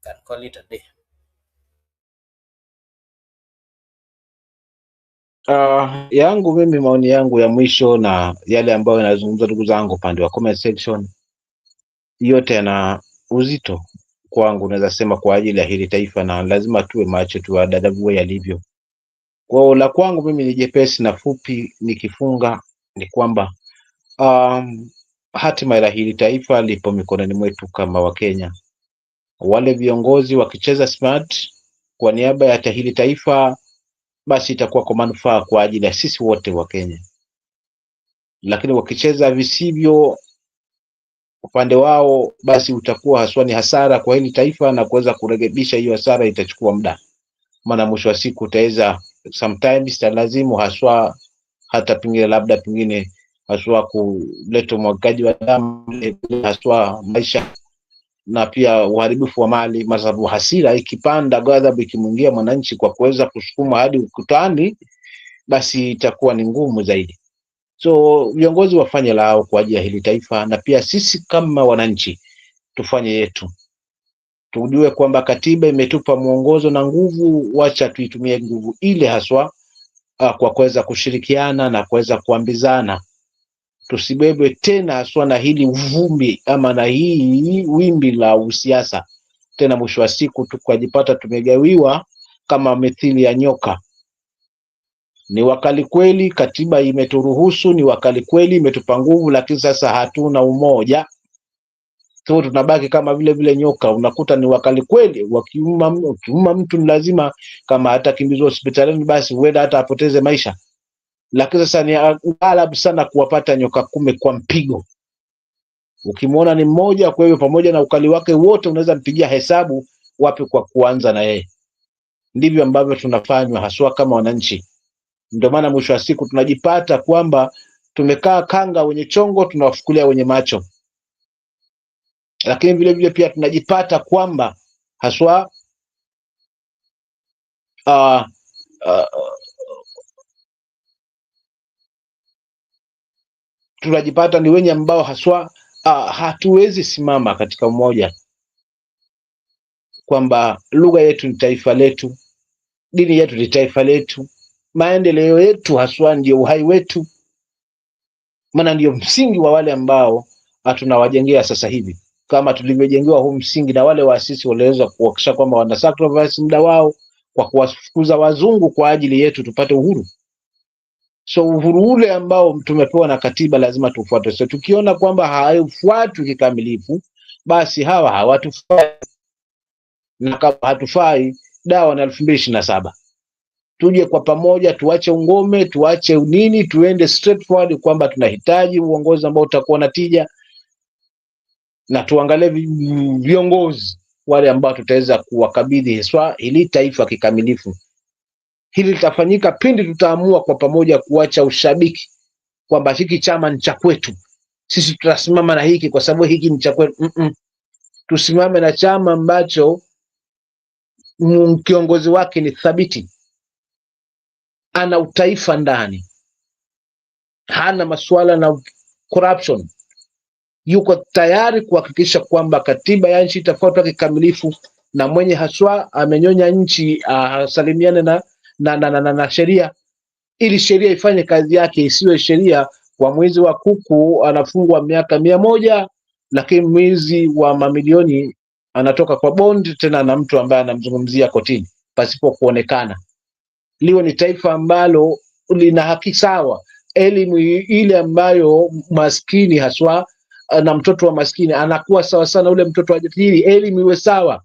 can call it a day. Yangu mimi, maoni yangu ya mwisho na yale ambayo yanazungumza ndugu zangu upande wa comment section, yote yana uzito kwangu, naweza sema kwa ajili ya hili taifa, na lazima tuwe macho, tuwadadavue yalivyo. Kwa la kwangu mimi ni jepesi na fupi, nikifunga ni kwamba hatima ya hili taifa lipo mikononi mwetu kama Wakenya. Wale viongozi wakicheza smart kwa niaba ya hili taifa, basi itakuwa kwa manufaa kwa ajili ya sisi wote wa Kenya, lakini wakicheza visivyo upande wao, basi utakuwa haswa ni hasara kwa hili taifa, na kuweza kurekebisha hiyo hasara itachukua muda, maana mwisho wa siku utaweza sometimes talazimu haswa hata pengine haswa kuleta mwagaji wa damu, haswa maisha na pia uharibifu wa mali, kwa sababu hasira ikipanda, ghadhabu ikimwingia mwananchi kwa kuweza kusukuma hadi ukutani, basi itakuwa ni ngumu zaidi. So viongozi wafanye lao kwa ajili ya hili taifa, na pia sisi kama wananchi tufanye yetu. Tujue kwamba katiba imetupa mwongozo na nguvu, wacha tuitumie nguvu ile haswa kwa kuweza kushirikiana na kuweza kuambizana. Tusibebwe tena haswa na hili uvumbi ama na hii wimbi la usiasa, tena mwisho wa siku tukajipata tumegawiwa kama mithili ya nyoka. Ni wakali kweli, katiba imeturuhusu, ni wakali kweli, imetupa nguvu, lakini sasa hatuna umoja. So tunabaki kama vile vile nyoka, unakuta ni wakali kweli, wakiuma mtu ni lazima, kama atakimbizwa hospitalini basi huenda hata apoteze maisha. Lakini sasa ni aghalabu sana kuwapata nyoka kume kwa mpigo. Ukimwona ni mmoja, kwa hiyo pamoja na ukali wake wote unaweza mpigia hesabu wapi kwa kuanza na yeye. Ndivyo ambavyo tunafanywa haswa kama wananchi. Ndio maana mwisho wa siku tunajipata kwamba tumekaa kanga wenye chongo tunawafukulia wenye macho, lakini vile vile pia tunajipata kwamba haswa uh, uh, tunajipata ni wenye ambao haswa hatuwezi simama katika umoja, kwamba lugha yetu ni taifa letu, dini yetu ni taifa letu, maendeleo yetu haswa ndio uhai wetu, maana ndio msingi wa wale ambao tunawajengea sasa hivi, kama tulivyojengewa huu msingi na wale waasisi waliweza kuhakikisha kwamba wana sacrifice muda wao kwa kuwafukuza wazungu kwa ajili yetu tupate uhuru. So uhuru ule ambao tumepewa na katiba lazima tufuate. So tukiona kwamba haifuatwi kikamilifu, basi hawa hawatufai, na kama hatufai, dawa na 2027 tuje kwa pamoja, tuache ungome, tuache nini, tuende straight forward kwamba tunahitaji uongozi ambao utakuwa na tija, na tuangalie viongozi wale ambao tutaweza kuwakabidhi haswa ili taifa kikamilifu. Hili litafanyika pindi tutaamua kwa pamoja kuacha ushabiki kwamba hiki chama ni cha kwetu, sisi tutasimama na hiki kwa sababu hiki ni cha kwetu. Tusimame na chama ambacho kiongozi wake ni thabiti, ana utaifa ndani, hana masuala na corruption, yuko tayari kuhakikisha kwamba katiba ya nchi itafuatwa kikamilifu, na mwenye haswa amenyonya nchi asalimiane na sheria, ili sheria ifanye kazi yake, isiwe sheria kwa mwizi wa kuku anafungwa miaka 100, lakini mwizi wa mamilioni anatoka kwa bond tena na mtu ambaye anamzungumzia kotini pasipo kuonekana. Liwe ni taifa ambalo lina haki sawa, elimu ile ambayo maskini haswa na mtoto wa maskini anakuwa sawa sana ule mtoto wa tajiri, elimu iwe sawa,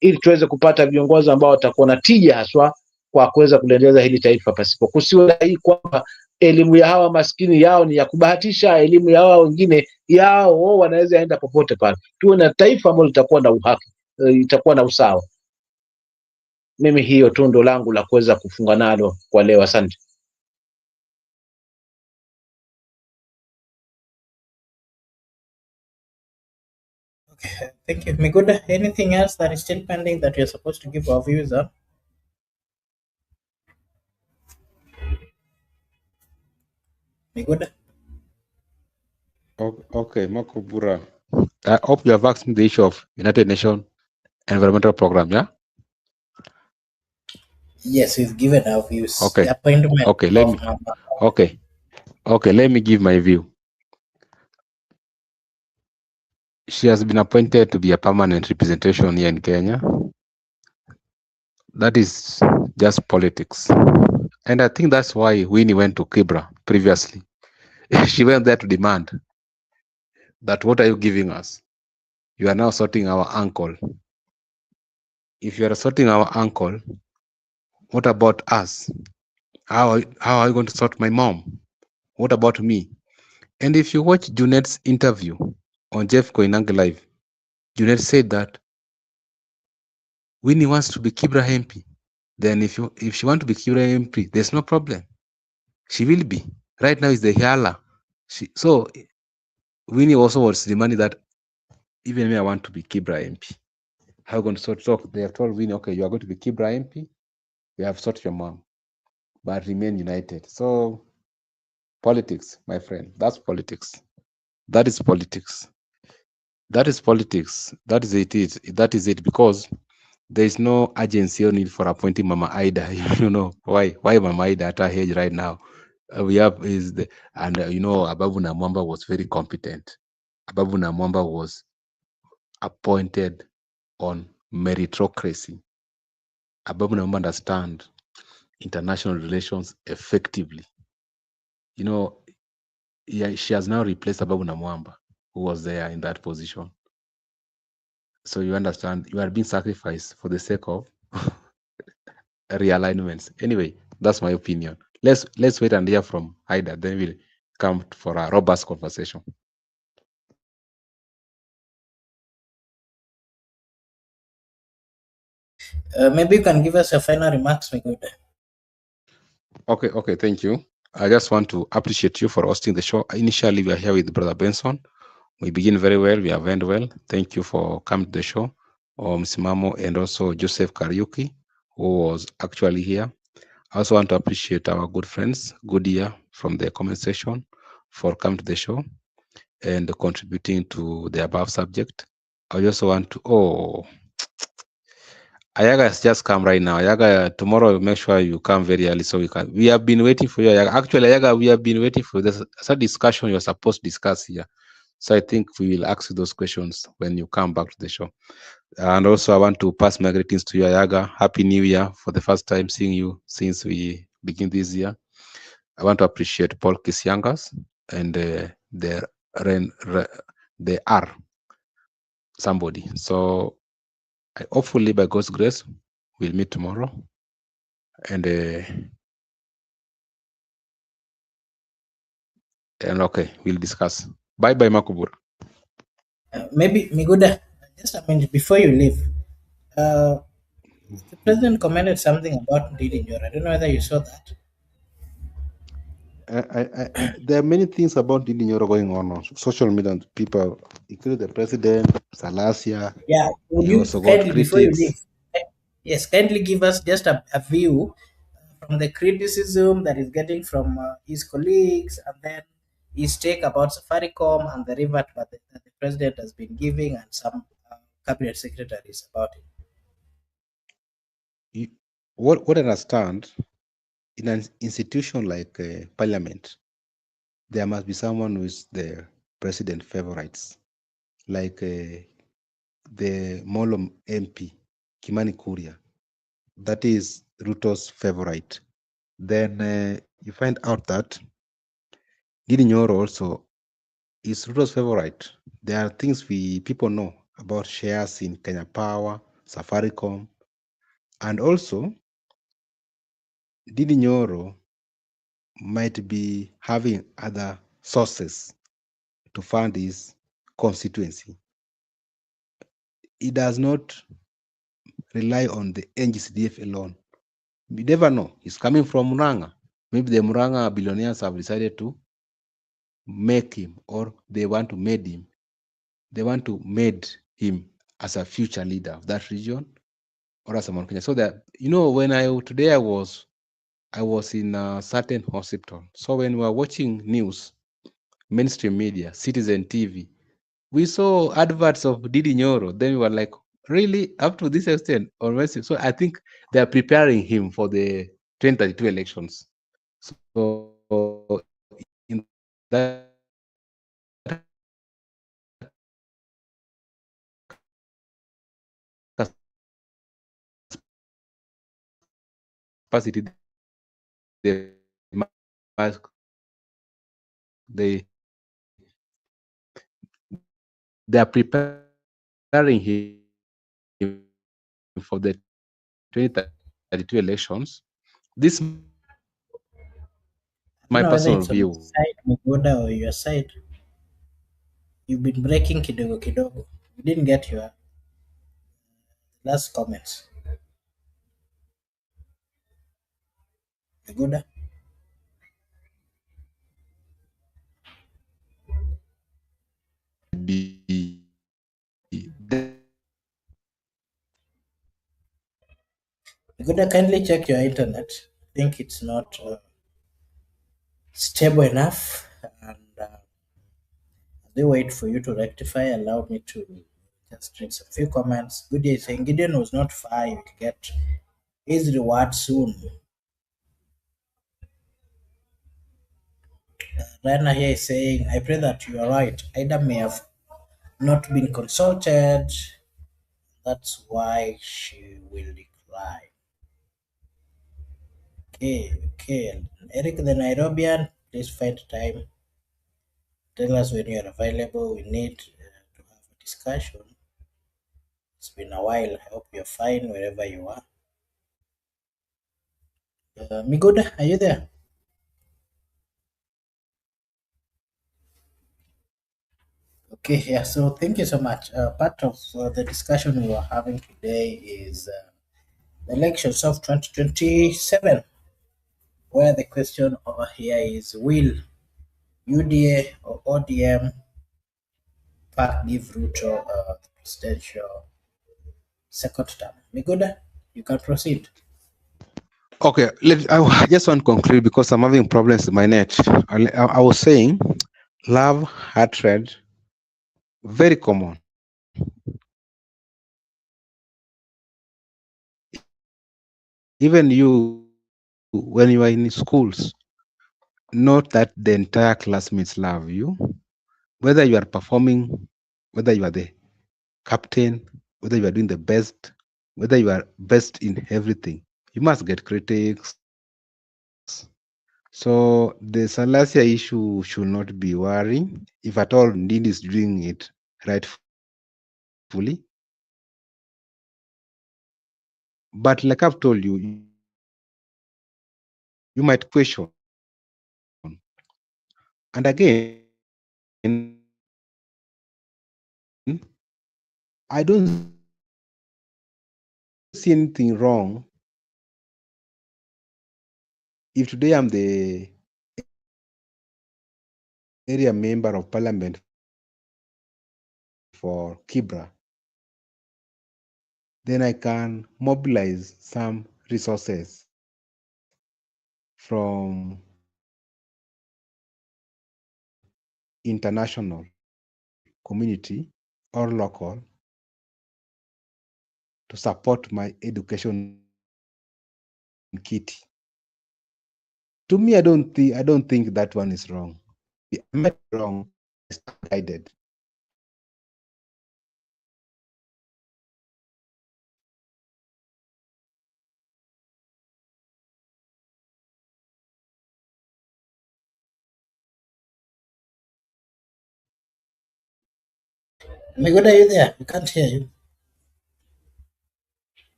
ili tuweze kupata viongozi ambao watakuwa na tija haswa kwa kuweza kuliendeleza hili taifa, pasipo kusiwe hii kwamba elimu ya hawa maskini yao ni ya kubahatisha, elimu ya hawa wengine yao wanaweza enda popote pale. Tuwe na taifa ambalo litakuwa na uhaki, itakuwa na usawa. Mimi hiyo tu ndo langu la kuweza kufunga nalo kwa leo. Asante. Okay, thank you. Miguda, anything else that is still pending that you're supposed to give our views on? Miguda? Okay, Marco Bura. I hope you have asked me the issue of United Nations Environmental Program, yeah? Yes, we've given our views. Okay. The appointment Okay, let me let me give my view. She has been appointed to be a permanent representation here in Kenya. That is just politics. And I think that's why Winnie went to Kibra previously. She went there to demand that what are you giving us? You are now sorting our uncle. If you are sorting our uncle, what about us? How are you going to sort my mom? What about me? And if you watch Junet's interview on Jeff Koinange Live, Junet said that Winnie wants to be Kibra MP. Then if she wants to be Kibra MP, there's no problem. She will be. Right now is the Hiala. So Winnie also wants the money that even me, I want to be Kibra MP. How are you going to sort? So they have told Winnie, okay, you are going to be Kibra MP. We have sorted your mom, but remain united. So politics, my friend, that's politics. That is politics. That is politics. That is it. That is it. Because there is no urgency or need for appointing Mama Ida. You know why? Why Mama Ida at her age right now? We have is the you know Ababu Namwamba was very competent. Ababu Namwamba was appointed on meritocracy. Ababu Namwamba understand international relations effectively. You know, yeah, she has now replaced Ababu Namwamba, who was there in that position. So you understand, you are being sacrificed for the sake of realignments. Anyway, that's my opinion. Let's wait and hear from Haida, then we'll come for a robust conversation. Maybe you can give us your final remarks, Miguel. Okay, thank you. I just want to appreciate you for hosting the show. Initially, we are here with Brother Benson. We begin very well. We have end well. Thank you for coming to the show. Msimamo and also Joseph Kariuki, who was actually here. I also want to appreciate our good friends, Goodyear from the comment section, for coming to the show and contributing to the above subject. I also want to, Ayaga has just come right now. Ayaga, tomorrow, make sure you come very early so we have been waiting for you. Ayaga. Actually, Ayaga, we have been waiting for this. It's a discussion you're supposed to discuss here. So I think we will ask you those questions when you come back to the show. And also, I want to pass my greetings to you, Ayaga. Happy New Year for the first time seeing you since we begin this year. I want to appreciate Paul Kisyangas and they are somebody. So hopefully, by God's grace, we'll meet tomorrow. And okay, we'll discuss. Bye, Makubur. Maybe Miguda, just a minute before you leave. The president commented something about Didi Nyoro. I don't know whether you saw that. There are many things about Didi Nyoro going on social media. People, including the president, Salasia. Yeah, would He you also got kindly, before you critics. leave, yes, kindly give us just a view from the criticism that is getting from his colleagues, and then his take about Safaricom and the revert that the president has been giving, and some cabinet secretaries about it. What I understand, in an institution like parliament, there must be someone who is the president favorites, like the Molom MP, Kimani Kuria. That is Ruto's favorite. Then you find out that Didi Nyoro also is Ruto's favorite. There are things people know about shares in Kenya Power, Safaricom, and also Didi Nyoro might be having other sources to fund his constituency. He does not rely on the NGCDF alone. You never know. He's coming from Muranga. Maybe the Muranga billionaires have decided to make him, or they want to made him. They want to made him as a future leader of that region, or as a Mount Kenya. So that when today I was in a certain hospital. So when we were watching news, mainstream media, Citizen TV, we saw adverts of Didi Nyoro. Then we were like, really, up to this extent? So I think they are preparing him for the 2032 elections. So in that capacity, they are preparing him for the 2032 elections. This is I my don't know whether personal it's on my view. side, Miguda, or your side. You've been breaking kidogo kidogo. We didn't get your last comments. Miguda. Be Miguda, kindly check your internet. I think it's not stable enough, and they wait for you to rectify. Allow me to just read some few comments. Good day saying Gideon was not far. You will get his reward soon. Rana here is saying, I pray that you are right. Ida may have not been consulted. That's why she will decline. Okay. Eric the Nairobian, please find time. Tell us when you are available. We need to have a discussion. been a while. I hope you're fine wherever you are. Miguda, are you there? Okay, yeah, so thank you so much. Part of the discussion we were having today is the elections of 2027, where the question over here is, will UDA or ODM pack give Ruto the presidential second term? Miguda, you can proceed. Okay, I just want to conclude because I'm having problems with my net. I was saying, love, hatred, very common. Even you, when you are in schools, not that the entire classmates love you. Whether you are performing, whether you are the captain, whether you are doing the best, whether you are best in everything, you must get critics. So the Salasia issue should not be worrying. If at all Ndindi is doing it rightfully. But like I've told you, you might question. And again, I don't see anything wrong if today I'm the area member of parliament for Kibra, then I can mobilize some resources from international community or local to support my education kit. To me, I don't think that one is wrong. I might be wrong, but I stand guided. Miguda, are you there? We can't hear you.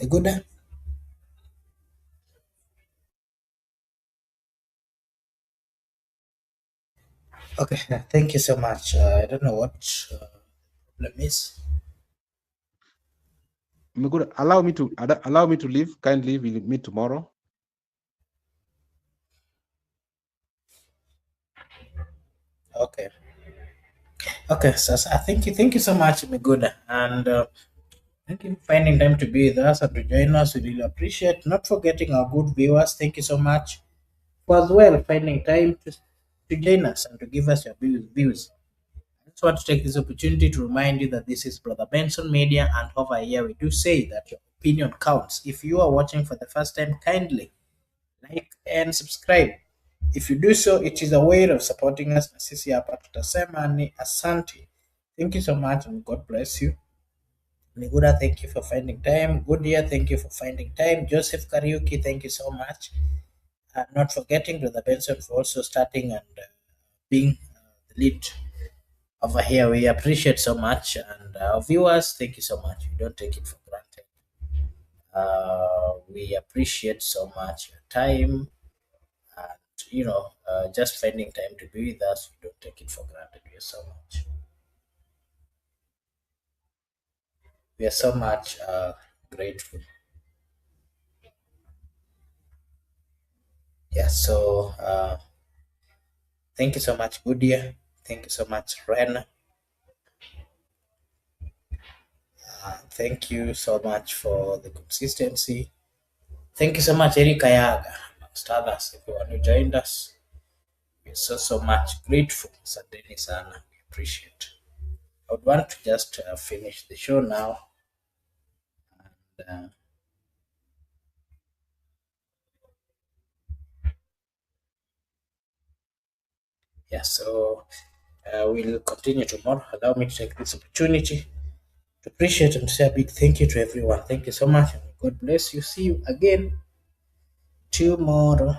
Miguda? Okay, thank you so much. I don't know what problem is. Megura, allow me to leave. Kindly, we'll meet tomorrow. Okay. Okay, so thank you so much, Miguda, and thank you for finding time to be with us and to join us. We really appreciate. Not forgetting our good viewers. Thank you so much for as well finding time to join us and to give us your views. I just want to take this opportunity to remind you that this is Brother Benson Media, and over here we do say that your opinion counts. If you are watching for the first time, kindly like and subscribe. If you do so, it is a way of supporting us. Na sisi hapa tutasema ni asante. Thank you so much and God bless you. Nigura, thank you for finding time. Good year, thank you for finding time. Joseph Kariuki, thank you so much. Not forgetting Brother Benson for also starting and being the lead over here. We appreciate so much. And our viewers, thank you so much. We don't take it for granted. We appreciate so much your time and just finding time to be with us. We don't take it for granted. We are so much. We are so much grateful. Yeah. So thank you so much, Goodyear. Thank you so much, Ren. Thank you so much for the consistency. Thank you so much, Erika Yaga, amongst others, everyone who joined us. We're so much grateful. Sadeni sana. We appreciate. I would want to just finish the show now. And, yeah, so we'll continue tomorrow. Allow me to take this opportunity to appreciate and say a big thank you to everyone. Thank you so much, and God bless you. See you again tomorrow.